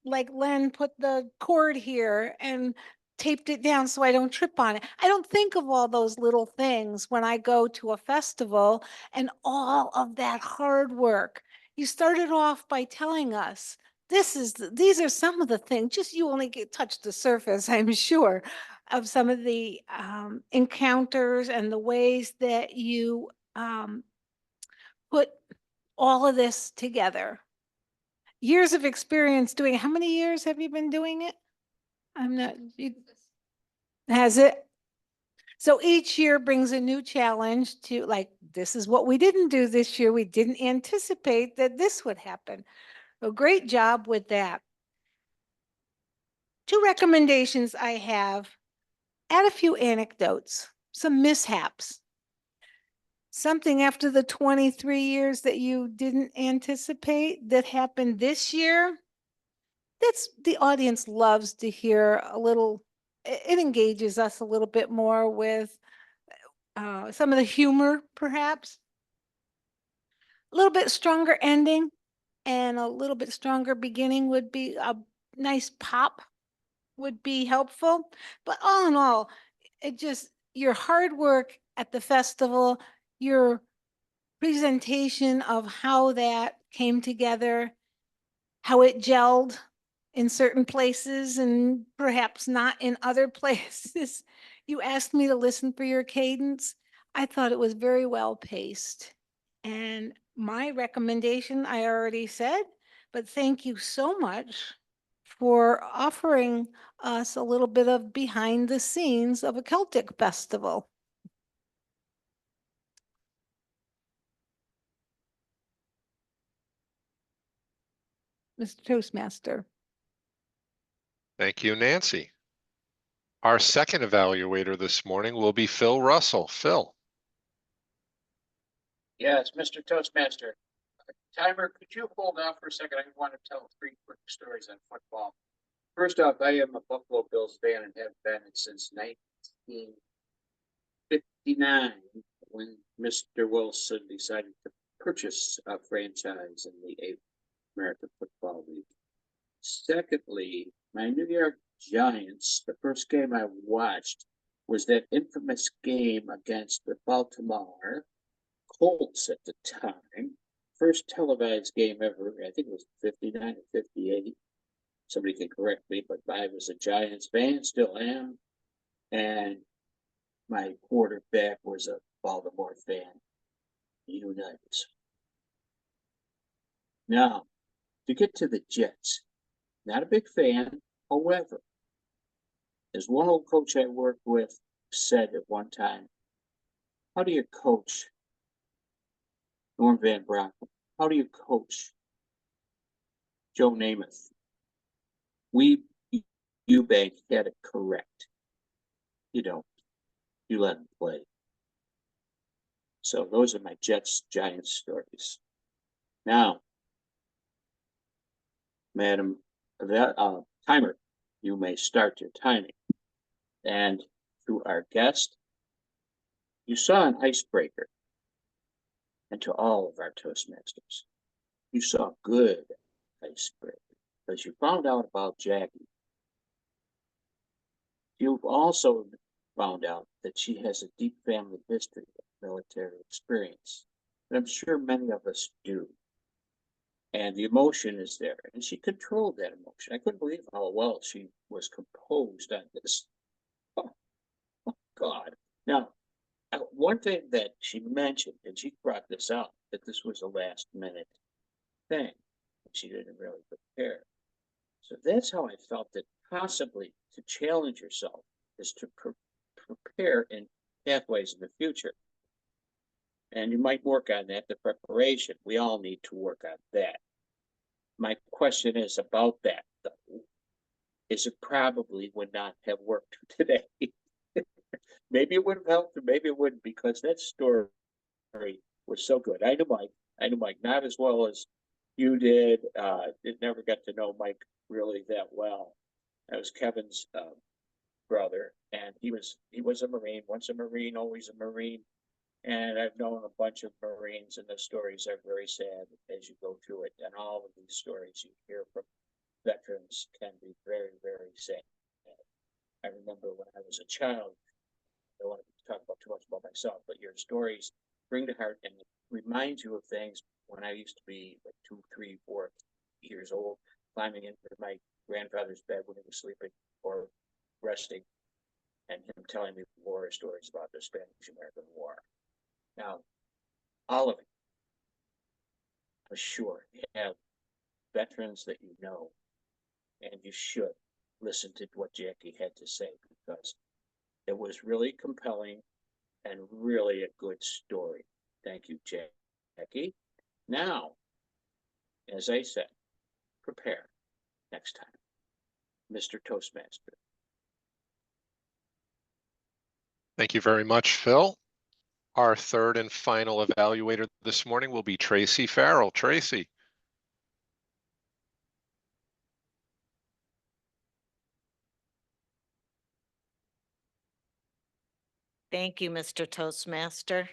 like Len put the cord here and taped it down so I don't trip on it. I don't think of all those little things when I go to a festival and all of that hard work. You started off by telling us these are some of the things, just you only touched the surface, I'm sure, of some of the encounters and the ways that you put all of this together. Years of experience doing, how many years have you been doing it? I'm not, has it? So each year brings a new challenge to, like, this is what we didn't do this year. We didn't anticipate that this would happen. So great job with that. Two recommendations I have: add a few anecdotes, some mishaps. Something after the 23 years that you didn't anticipate that happened this year. That's, the audience loves to hear a little, it engages us a little bit more with some of the humor, perhaps. A little bit stronger ending and a little bit stronger beginning would be a nice pop, would be helpful. But all in all, it just, your hard work at the festival, your presentation of how that came together, how it gelled in certain places and perhaps not in other places. You asked me to listen for your cadence. I thought it was very well paced. And my recommendation, I already said, but thank you so much for offering us a little bit of behind the scenes of a Celtic festival. Mr. Toastmaster. Thank you, Nancy. Our second evaluator this morning will be Phil Russell. Phil. Yes, Mr. Toastmaster. Timer, could you hold off for a second? I want to tell 3 quick stories on football. First off, I am a Buffalo Bills fan and have been since 1959 when Mr. Wilson decided to purchase a franchise in the American Football League. Secondly, my New York Giants, the first game I watched was that infamous game against the Baltimore Colts at the time. First televised game ever. I think it was 59 or 58. Somebody can correct me, but I was a Giants fan, still am. And my quarterback was a Baltimore fan. United. Now, to get to the Jets, not a big fan. However, as one old coach I worked with said at one time, how do you coach Norm Van Brocklin? How do you coach Joe Namath? Eubank had it correct. You don't. You let him play. So those are my Giants stories. Now, Madam Timer, you may start your timing. And to our guest, you saw an icebreaker. And to all of our Toastmasters, you saw a good icebreaker because you found out about Jackie. You've also found out that she has a deep family history of military experience. And I'm sure many of us do. And the emotion is there. And she controlled that emotion. I couldn't believe how well she was composed on this. Oh God. Now, one thing that she mentioned, and she brought this up, that this was a last minute thing. She didn't really prepare. So that's how I felt that possibly to challenge yourself is to prepare in pathways in the future. And you might work on that, the preparation. We all need to work on that. My question is about that, though. Is it probably would not have worked today? Maybe it would have helped, or maybe it wouldn't, because that story was so good. I knew Mike not as well as you did. Never got to know Mike really that well. I was Kevin's brother, and he was a Marine. Once a Marine, always a Marine. And I've known a bunch of Marines, and the stories are very sad as you go through it. And all of these stories you hear from veterans can be very, very sad. I remember when I was a child, I don't want to talk about too much about myself, but your stories bring to heart and remind you of things when I used to be like 2, 3, 4 years old, climbing into my grandfather's bed when he was sleeping or resting, and him telling me war stories about the Spanish-American War. Now, all of you, for sure, have veterans that you know, and you should listen to what Jackie had to say, because It was really compelling and really a good story. Thank you, Jackie. Now, as I said, prepare next time. Mr. Toastmaster. Thank you very much, Phil. Our third and final evaluator this morning will be Tracy Farrell. Tracy. Thank you, Mr. Toastmaster.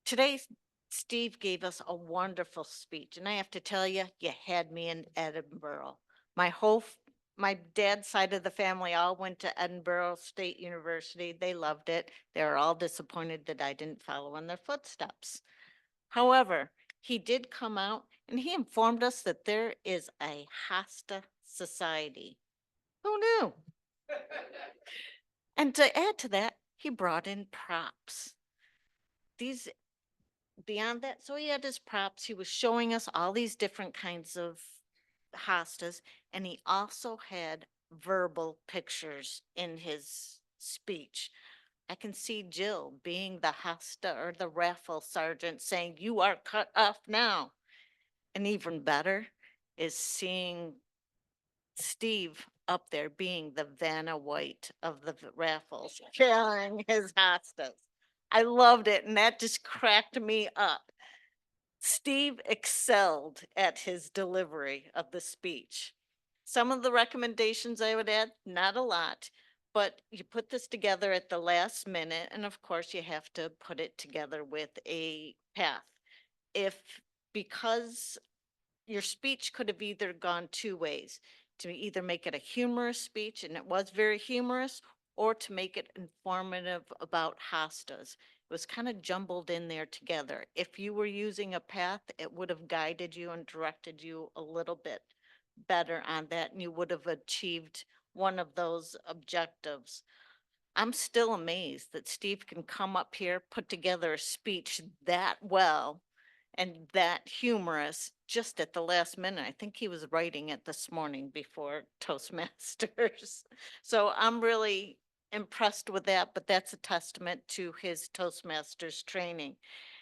Today, Steve gave us a wonderful speech, and I have to tell you, you had me in Edinburgh. My dad's side of the family all went to Edinburgh State University. They loved it. They were all disappointed that I didn't follow in their footsteps. However, he did come out and he informed us that there is a Hasta Society. Who knew? And to add to that, he brought in props. Beyond that, so he had his props. He was showing us all these different kinds of hostas, and he also had verbal pictures in his speech. I can see Jill being the hosta or the raffle sergeant saying, "You are cut off now." And even better is seeing Steve up there being the Vanna White of the raffles, carrying his hostas. I loved it, and that just cracked me up. Steve excelled at his delivery of the speech. Some of the recommendations I would add, not a lot, but you put this together at the last minute, and of course you have to put it together with a path. Because your speech could have either gone two ways, to either make it a humorous speech, and it was very humorous, or to make it informative about hostas. It was kind of jumbled in there together. If you were using a path, it would have guided you and directed you a little bit better on that, and you would have achieved one of those objectives. I'm still amazed that Steve can come up here, put together a speech that well and that humorous just at the last minute. I think he was writing it this morning before Toastmasters. So I'm really impressed with that, but that's a testament to his Toastmasters training.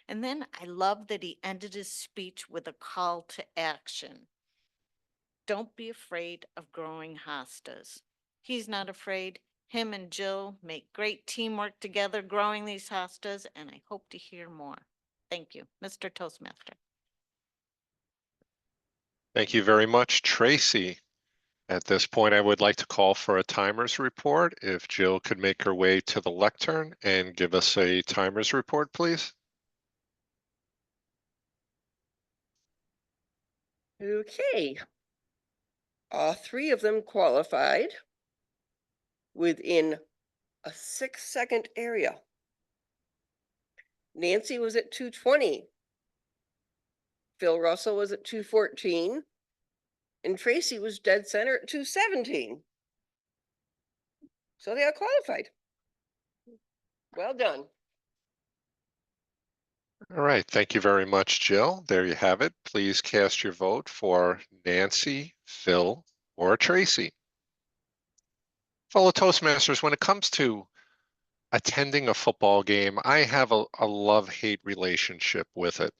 And then I love that he ended his speech with a call to action. Don't be afraid of growing hostas. He's not afraid. Him and Jill make great teamwork together growing these hostas, and I hope to hear more. Thank you, Mr. Toastmaster. Thank you very much, Tracy. At this point, I would like to call for a timers report. If Jill could make her way to the lectern and give us a timers report, please. Okay. All three of them qualified within a 6-second area. Nancy was at 2:20. Phil Russell was at 2:14. And Tracy was dead center at 2:17. So they are qualified. Well done. All right, thank you very much, Jill. There you have it. Please cast your vote for Nancy, Phil, or Tracy. Fellow Toastmasters, when it comes to attending a football game, I have a love-hate relationship with it.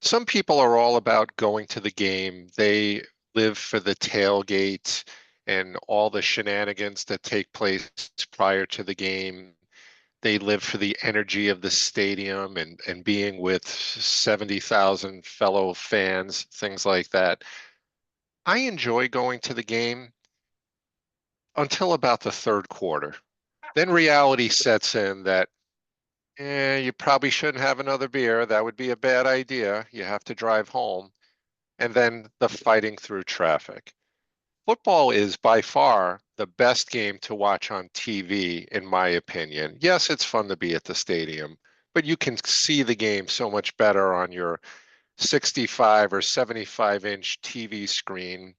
Some people are all about going to the game. They live for the tailgate and all the shenanigans that take place prior to the game. They live for the energy of the stadium and being with 70,000 fellow fans, things like that. I enjoy going to the game until about the third quarter. Then reality sets in that you probably shouldn't have another beer. That would be a bad idea. You have to drive home. And then the fighting through traffic. Football is by far the best game to watch on TV, in my opinion. Yes, it's fun to be at the stadium, but you can see the game so much better on your 65 or 75-inch TV screen.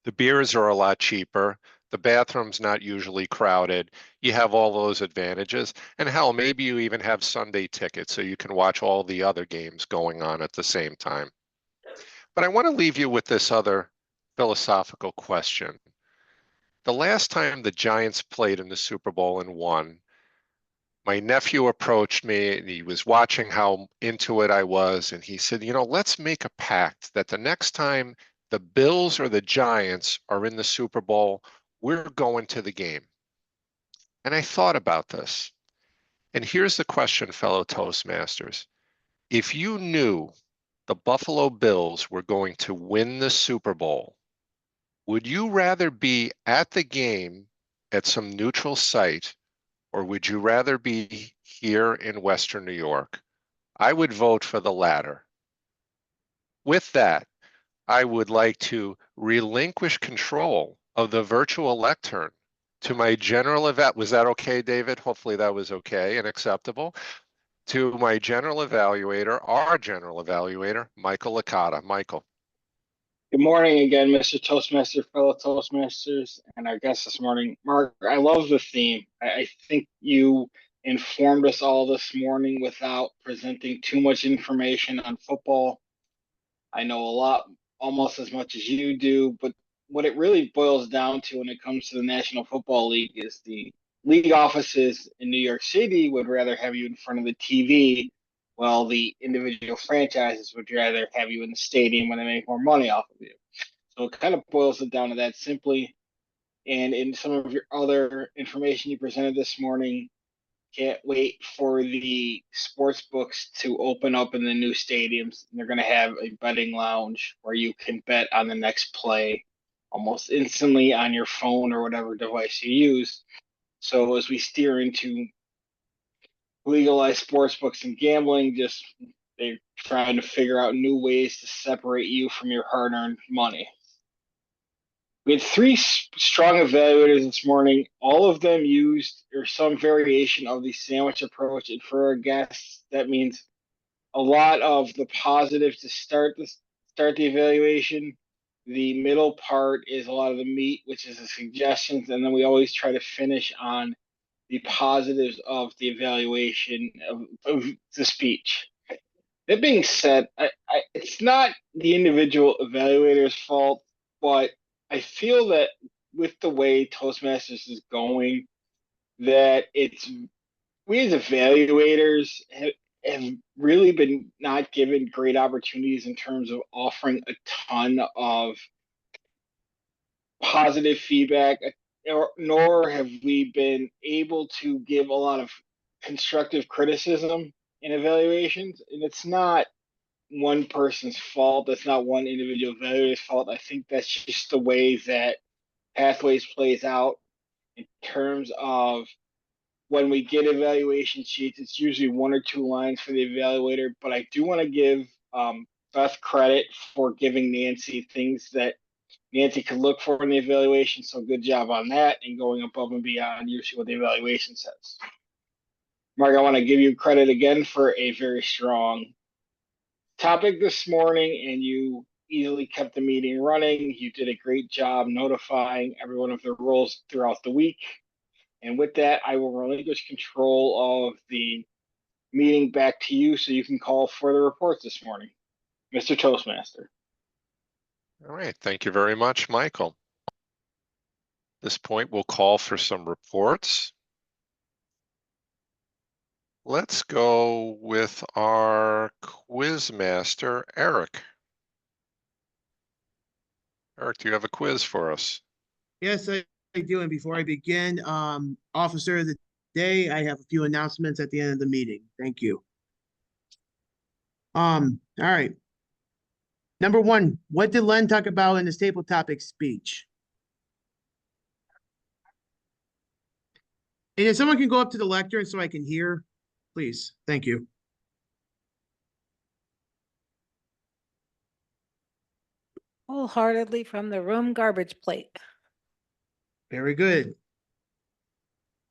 The beers are a lot cheaper. The bathroom's not usually crowded. You have all those advantages. And hell, maybe you even have Sunday tickets so you can watch all the other games going on at the same time. But I want to leave you with this other philosophical question. The last time the Giants played in the Super Bowl and won, my nephew approached me and he was watching how into it I was. And he said, you know, let's make a pact that the next time the Bills or the Giants are in the Super Bowl, we're going to the game. And I thought about this. And here's the question, fellow Toastmasters. If you knew the Buffalo Bills were going to win the Super Bowl, would you rather be at the game at some neutral site, or would you rather be here in Western New York? I would vote for the latter. With that, I would like to relinquish control of the virtual lectern to my general event. Was that okay, David? Hopefully that was okay and acceptable. To my general evaluator, our general evaluator, Michael Licata. Michael. Good morning again, Mr. Toastmaster, fellow Toastmasters, and our guest this morning. Mark, I love the theme. I think you informed us all this morning without presenting too much information on football. I know a lot, almost as much as you do, but what it really boils down to when it comes to the National Football League is the league offices in New York City would rather have you in front of the TV, while the individual franchises would rather have you in the stadium when they make more money off of you. So it kind of boils it down to that simply. And in some of your other information you presented this morning, can't wait for the sports books to open up in the new stadiums. And they're going to have a betting lounge where you can bet on the next play almost instantly on your phone or whatever device you use. So as we steer into legalized sports books and gambling, just they're trying to figure out new ways to separate you from your hard-earned money. We had three strong evaluators this morning. All of them used or some variation of the sandwich approach. And for our guests, that means a lot of the positives to start the evaluation. The middle part is a lot of the meat, which is the suggestions, and then we always try to finish on the positives of the evaluation of the speech. That being said, it's not the individual evaluator's fault, but I feel that with the way Toastmasters is going, that we as evaluators have really been not given great opportunities in terms of offering a ton of positive feedback, nor have we been able to give a lot of constructive criticism in evaluations. And it's not one person's fault. That's not one individual evaluator's fault. I think that's just the way that Pathways plays out in terms of when we get evaluation sheets. It's usually one or two lines for the evaluator, but I do want to give Beth credit for giving Nancy things that Nancy could look for in the evaluation. So good job on that and going above and beyond usually what the evaluation says. Mark, I want to give you credit again for a very strong topic this morning, and you easily kept the meeting running. You did a great job notifying everyone of their roles throughout the week. And with that, I will relinquish control of the meeting back to you so you can call further reports this morning. Mr. Toastmaster. All right. Thank you very much, Michael. At this point, we'll call for some reports. Let's go with our quiz master, Eric. Eric, do you have a quiz for us? Yes, I do. And before I begin, Officer of the Day, I have a few announcements at the end of the meeting. Thank you. All right. Number one, what did Len talk about in the staple topic speech? And if someone can go up to the lectern so I can hear, please. Thank you. Wholeheartedly from the room garbage plate. Very good.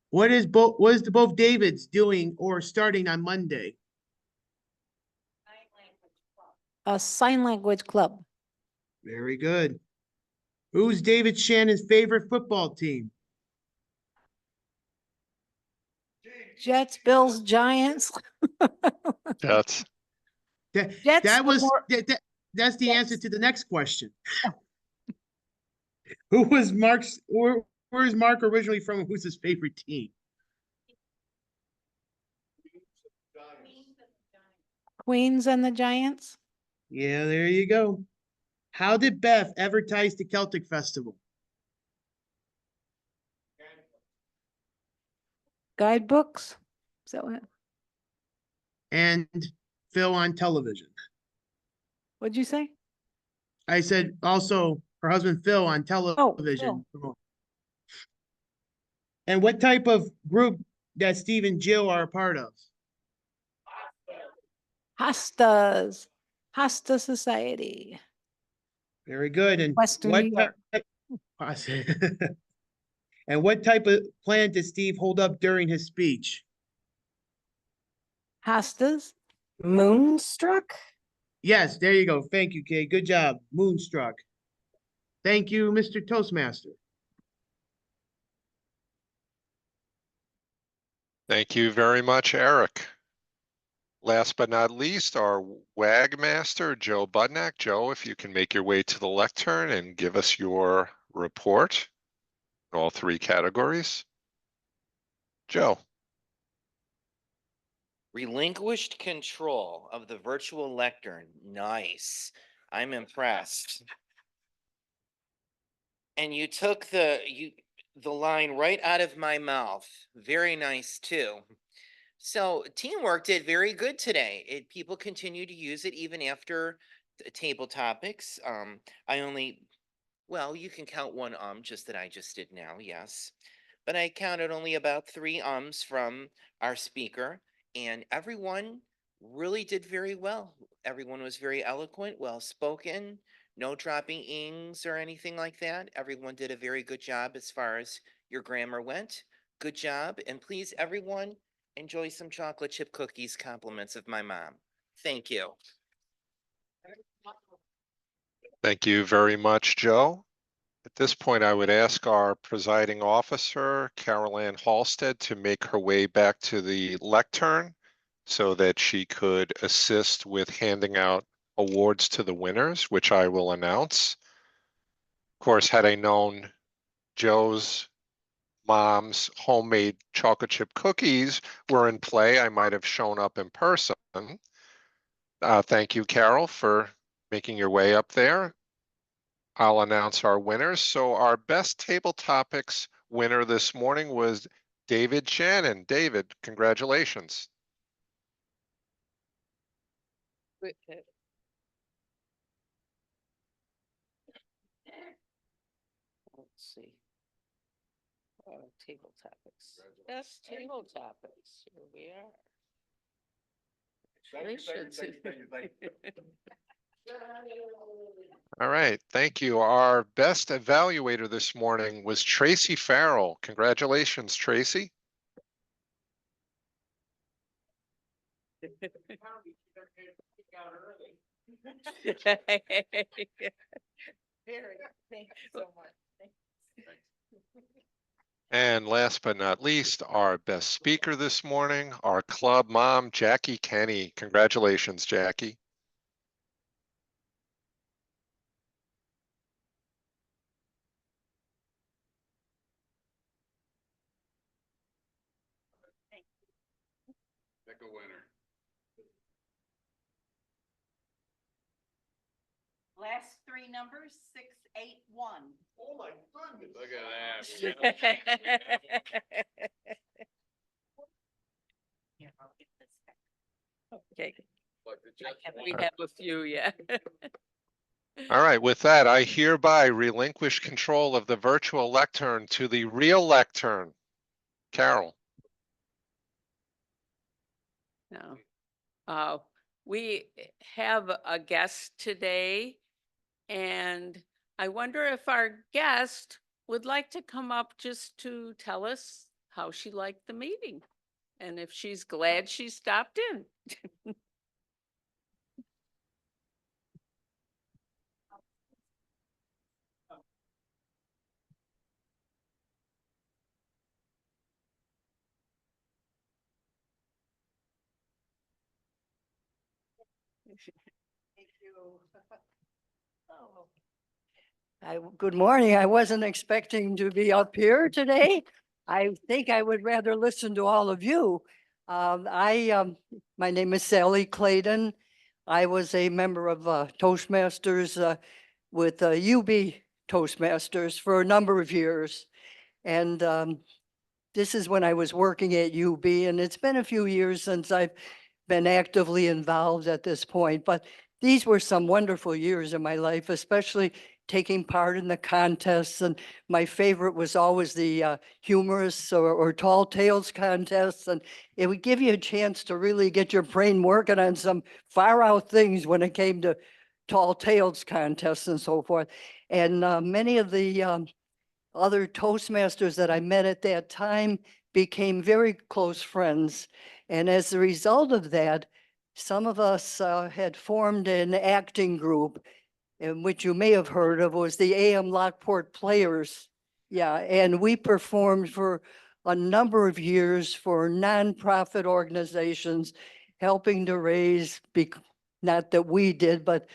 What is both Davids doing or starting on Monday? A sign language club. Very good. Who's David Shannon's favorite football team? Jets, Bills, Giants. Jets. That's the answer to the next question. Who was Mark's Where is Mark originally from? Who's his favorite team? Queens and the Giants. Yeah, there you go. How did Beth advertise the Celtic Festival? Guidebooks. Is that what? And Phil on television. What'd you say? I said also her husband Phil on television. And what type of group that Steve and Jill are a part of? Hostas. Hosta Society. Very good. And Western what New York. and what type of plant did Steve hold up during his speech? Hostas. Moonstruck? Yes, there you go. Thank you, Kay. Good job. Moonstruck. Thank you, Mr. Toastmaster. Thank you very much, Eric. Last but not least, our WAG master, Joe Budnack. Joe, if you can make your way to the lectern and give us your report in all three categories. Joe. Relinquished control of the virtual lectern. Nice. I'm impressed. And you took the line right out of my mouth. Very nice too. So teamwork did very good today. People continue to use it even after the table topics. Well, you can count one just that I just did now, yes. But I counted only about 3 from our speaker, and everyone really did very well. Everyone was very eloquent, well spoken, no dropping ings or anything like that. Everyone did a very good job as far as your grammar went. Good job, and please, everyone, enjoy some chocolate chip cookies, compliments of my mom. Thank you. Thank you very much, Joe. At this point, I would ask our presiding officer, Carol Ann Halstead, to make her way back to the lectern so that she could assist with handing out awards to the winners, which I will announce. Of course, had I known Joe's mom's homemade chocolate chip cookies were in play, I might have shown up in person. Thank you, Carol, for making your way up there. I'll announce our winners. So our best table topics winner this morning was David Shannon. David, congratulations. Let's see. Table topics. Best table topics. Here we are. All right, thank you. Our best evaluator this morning was Tracy Farrell. Congratulations, Tracy. Thank you so much. And last but not least, our best speaker this morning, our club mom, Jackie Kenny. Congratulations, Jackie. Pick a winner. Last 3 numbers, 681. Oh my goodness. Look at that. Okay. We have a few, yeah. All right, with that, I hereby relinquish control of the virtual lectern to the real lectern. Carol. No. We have a guest today, and I wonder if our guest would like to come up just to tell us how she liked the meeting and if she's glad she stopped in. Thank you. Oh. Good morning. I wasn't expecting to be up here today. I think I would rather listen to all of you. My name is Sally Clayton. I was a member of Toastmasters with UB Toastmasters for a number of years. And this is when I was working at UB, and it's been a few years since I've been actively involved at this point, but these were some wonderful years in my life, especially taking part in the contests. And my favorite was always the humorous or tall tales contests. And it would give you a chance to really get your brain working on some far out things when it came to tall tales contests and so forth. And many of the other Toastmasters that I met at that time became very close friends. And as a result of that, some of us had formed an acting group, in which you may have heard of, was the AM Lockport Players. Yeah, and we performed for a number of years for nonprofit organizations, helping to raise, not that we did, but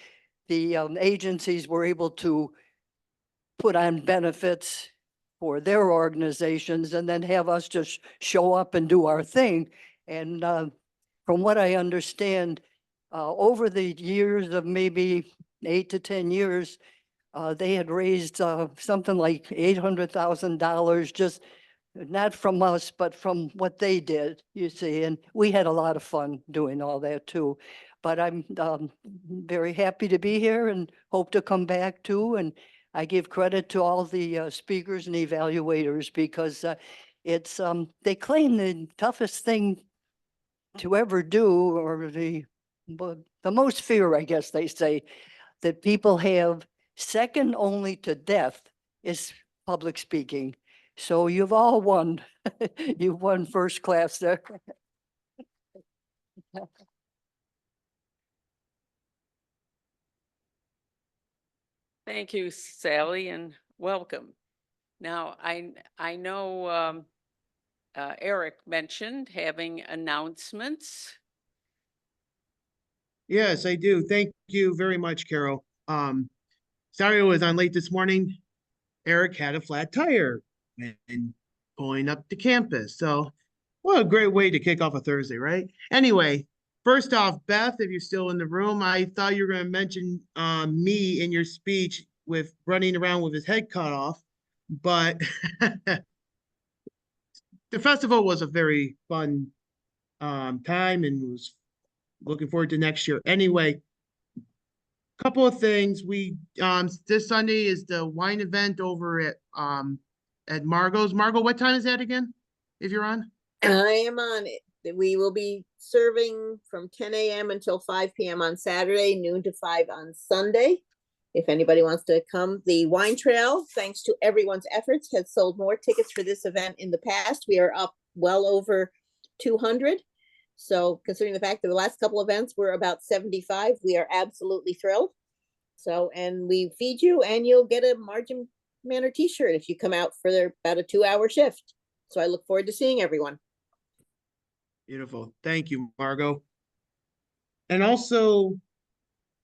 the agencies were able to put on benefits for their organizations and then have us just show up and do our thing. And from what I understand, over the years of maybe 8 to 10 years, they had raised something like $800,000, just not from us, but from what they did, you see. And we had a lot of fun doing all that too. But I'm very happy to be here and hope to come back too. And I give credit to all the speakers and evaluators, because it's they claim the toughest thing to ever do, or the most fear, I guess they say, that people have, second only to death, is public speaking. So you've all won. You've won first class there. Thank you, Sally, and welcome. Now, I know Eric mentioned having announcements. Yes, I do. Thank you very much, Carol. Sorry I was on late this morning. Eric had a flat tire and pulling up to campus. So what a great way to kick off a Thursday, right? Anyway, first off, Beth, if you're still in the room, I thought you were going to mention me in your speech with running around with his head cut off, but the festival was a very fun time and was looking forward to next year. Anyway, couple of things. We this Sunday is the wine event over at Margot's. Margot, what time is that again? If you're on? I am on it. We will be serving from 10 a.m. until 5 p.m. on Saturday, noon to 5 on Sunday. If anybody wants to come, the wine trail, thanks to everyone's efforts, has sold more tickets for this event in the past. We are up well over 200. So considering the fact that the last couple events were about 75, we are absolutely thrilled. So, and we feed you and you'll get a Margin Manor t-shirt if you come out for about a 2-hour shift. So I look forward to seeing everyone. Beautiful. Thank you, Margot. And also,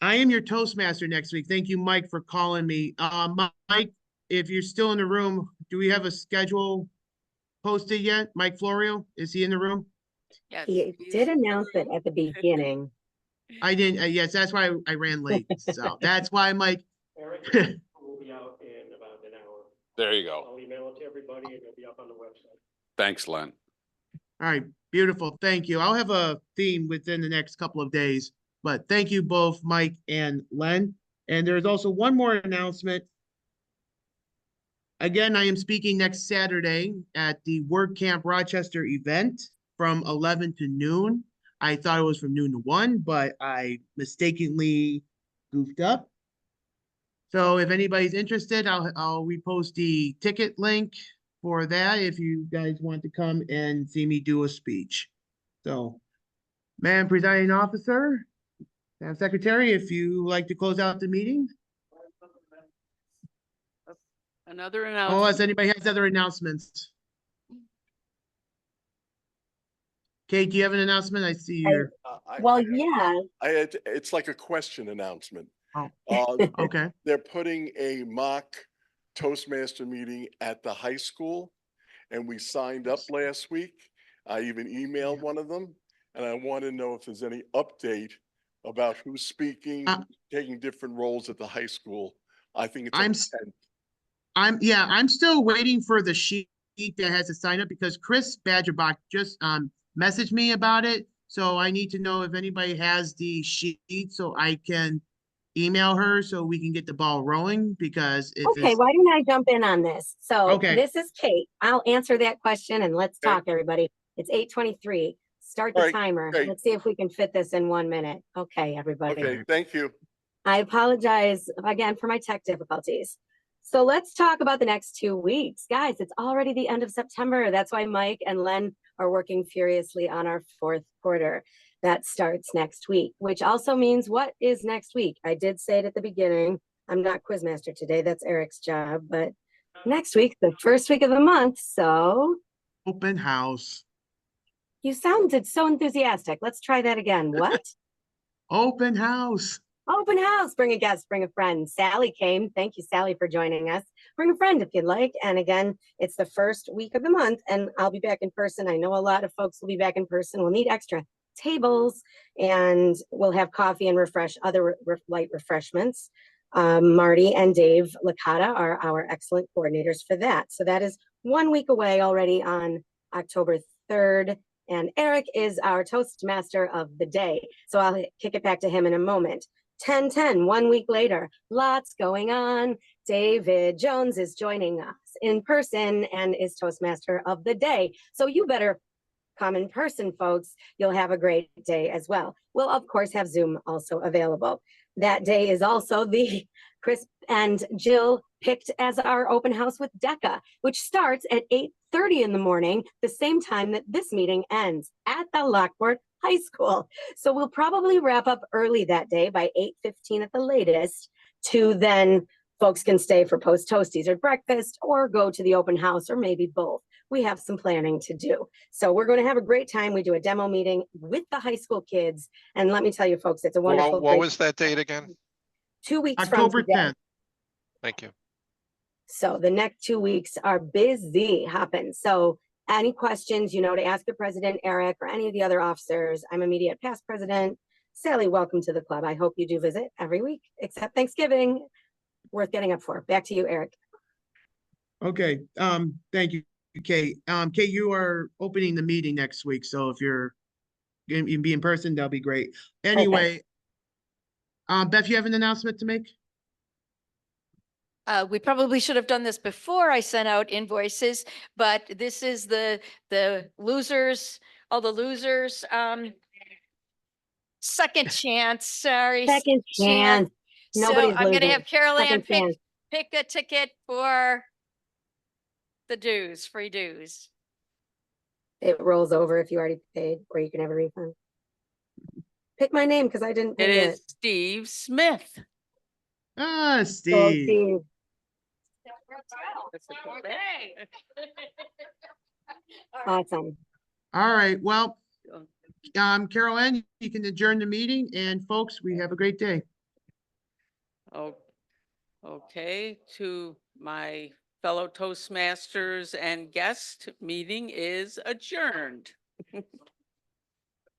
I am your Toastmaster next week. Thank you, Mike, for calling me. Mike, if you're still in the room, do we have a schedule posted yet? Mike Florio, is he in the room? Yes. He did announce it at the beginning. I didn't, yes, that's why I ran late. So that's why Mike. Eric will be out in about an hour. There you go. I'll email it to everybody and it'll be up on the website. Thanks, Len. All right, beautiful. Thank you. I'll have a theme within the next couple of days, but thank you both, Mike and Len. And there's also one more announcement. Again, I am speaking next Saturday at the WordCamp Rochester event from 11 to noon. I thought it was from noon to 1, but I mistakenly goofed up. So if anybody's interested, I'll repost the ticket link for that if you guys want to come and see me do a speech. So, Madam Presiding Officer, Madam Secretary, if you like to close out the meeting. Another Oh, announcement. unless anybody has other announcements. Kate, do you have an announcement? I see your. Well, yeah. It's like a question announcement. Okay. They're putting a mock Toastmaster meeting at the high school, and we signed up last week. I even emailed one of them, and I want to know if there's any update about who's speaking, taking different roles at the high school. I think it's. I'm still waiting for the sheet that has to sign up because Chris Badgerbach just messaged me about it. So I need to know if anybody has the sheet so I can email her so we can get the ball rolling because if Okay, it's why don't I jump in on this? So okay. this is Kate. I'll answer that question and let's talk, everybody. It's 8:23. Start the timer. Let's see if we can fit this in 1 minute. Okay, everybody. Okay, thank you. I apologize again for my tech difficulties. So let's talk about the next 2 weeks. Guys, it's already the end of September. That's why Mike and Len are working furiously on our 4th quarter. That starts next week, which also means what is next week? I did say it at the beginning. I'm not Quizmaster today. That's Eric's job. But next week, the first week of the month. So open house. You sounded so enthusiastic. Let's try that again. What? Open house. Open house. Bring a guest, bring a friend. Sally came. Thank you, Sally, for joining us. Bring a friend if you'd like. And again, it's the first week of the month, and I'll be back in person. I know a lot of folks will be back in person. We'll need extra tables, and we'll have coffee and other light refreshments. Marty and Dave Licata are our excellent coordinators for that. So that is 1 week away already on October 3rd. And Eric is our Toastmaster of the day. So I'll kick it back to him in a moment. 10:10, 1 week later, lots going on. David Jones is joining us in person and is Toastmaster of the day. So you better come in person, folks. You'll have a great day as well. We'll, of course, have Zoom also available. That day is also the Chris and Jill picked as our open house with DECA, which starts at 8:30 in the morning, the same time that this meeting ends at the Lockport High School. So we'll probably wrap up early that day by 8:15 at the latest, to then folks can stay for post toasties or breakfast or go to the open house or maybe both. We have some planning to do. So we're going to have a great time. We do a demo meeting with the high school kids. And let me tell you, folks, it's a wonderful. What was that date again? 2 weeks October from today. 10th. Thank you. So the next 2 weeks are busy hopping. So any questions, to ask the president, Eric, or any of the other officers. I'm immediate past president. Sally, welcome to the club. I hope you do visit every week, except Thanksgiving. Worth getting up for. Back to you, Eric. Okay. Thank you, Kate. Kate, you are opening the meeting next week. So if you're going to be in person, that'll be great. Anyway, Beth, you have an announcement to make? We probably should have done this before I sent out invoices, but this is the losers, all the losers, second chance, sorry. Second chance. Nobody's So I'm gonna losing. have Carol Ann Second chance. pick a ticket for the dues, free dues. It rolls over if you already paid, or you can have a refund. Pick my name because I didn't It pay is Steve Smith. Ah, Go, Steve. Steve. Awesome. All right. Well, Carol Ann, you can adjourn the meeting, and folks, we have a great day. Oh, okay, to my fellow Toastmasters and guest, meeting is adjourned.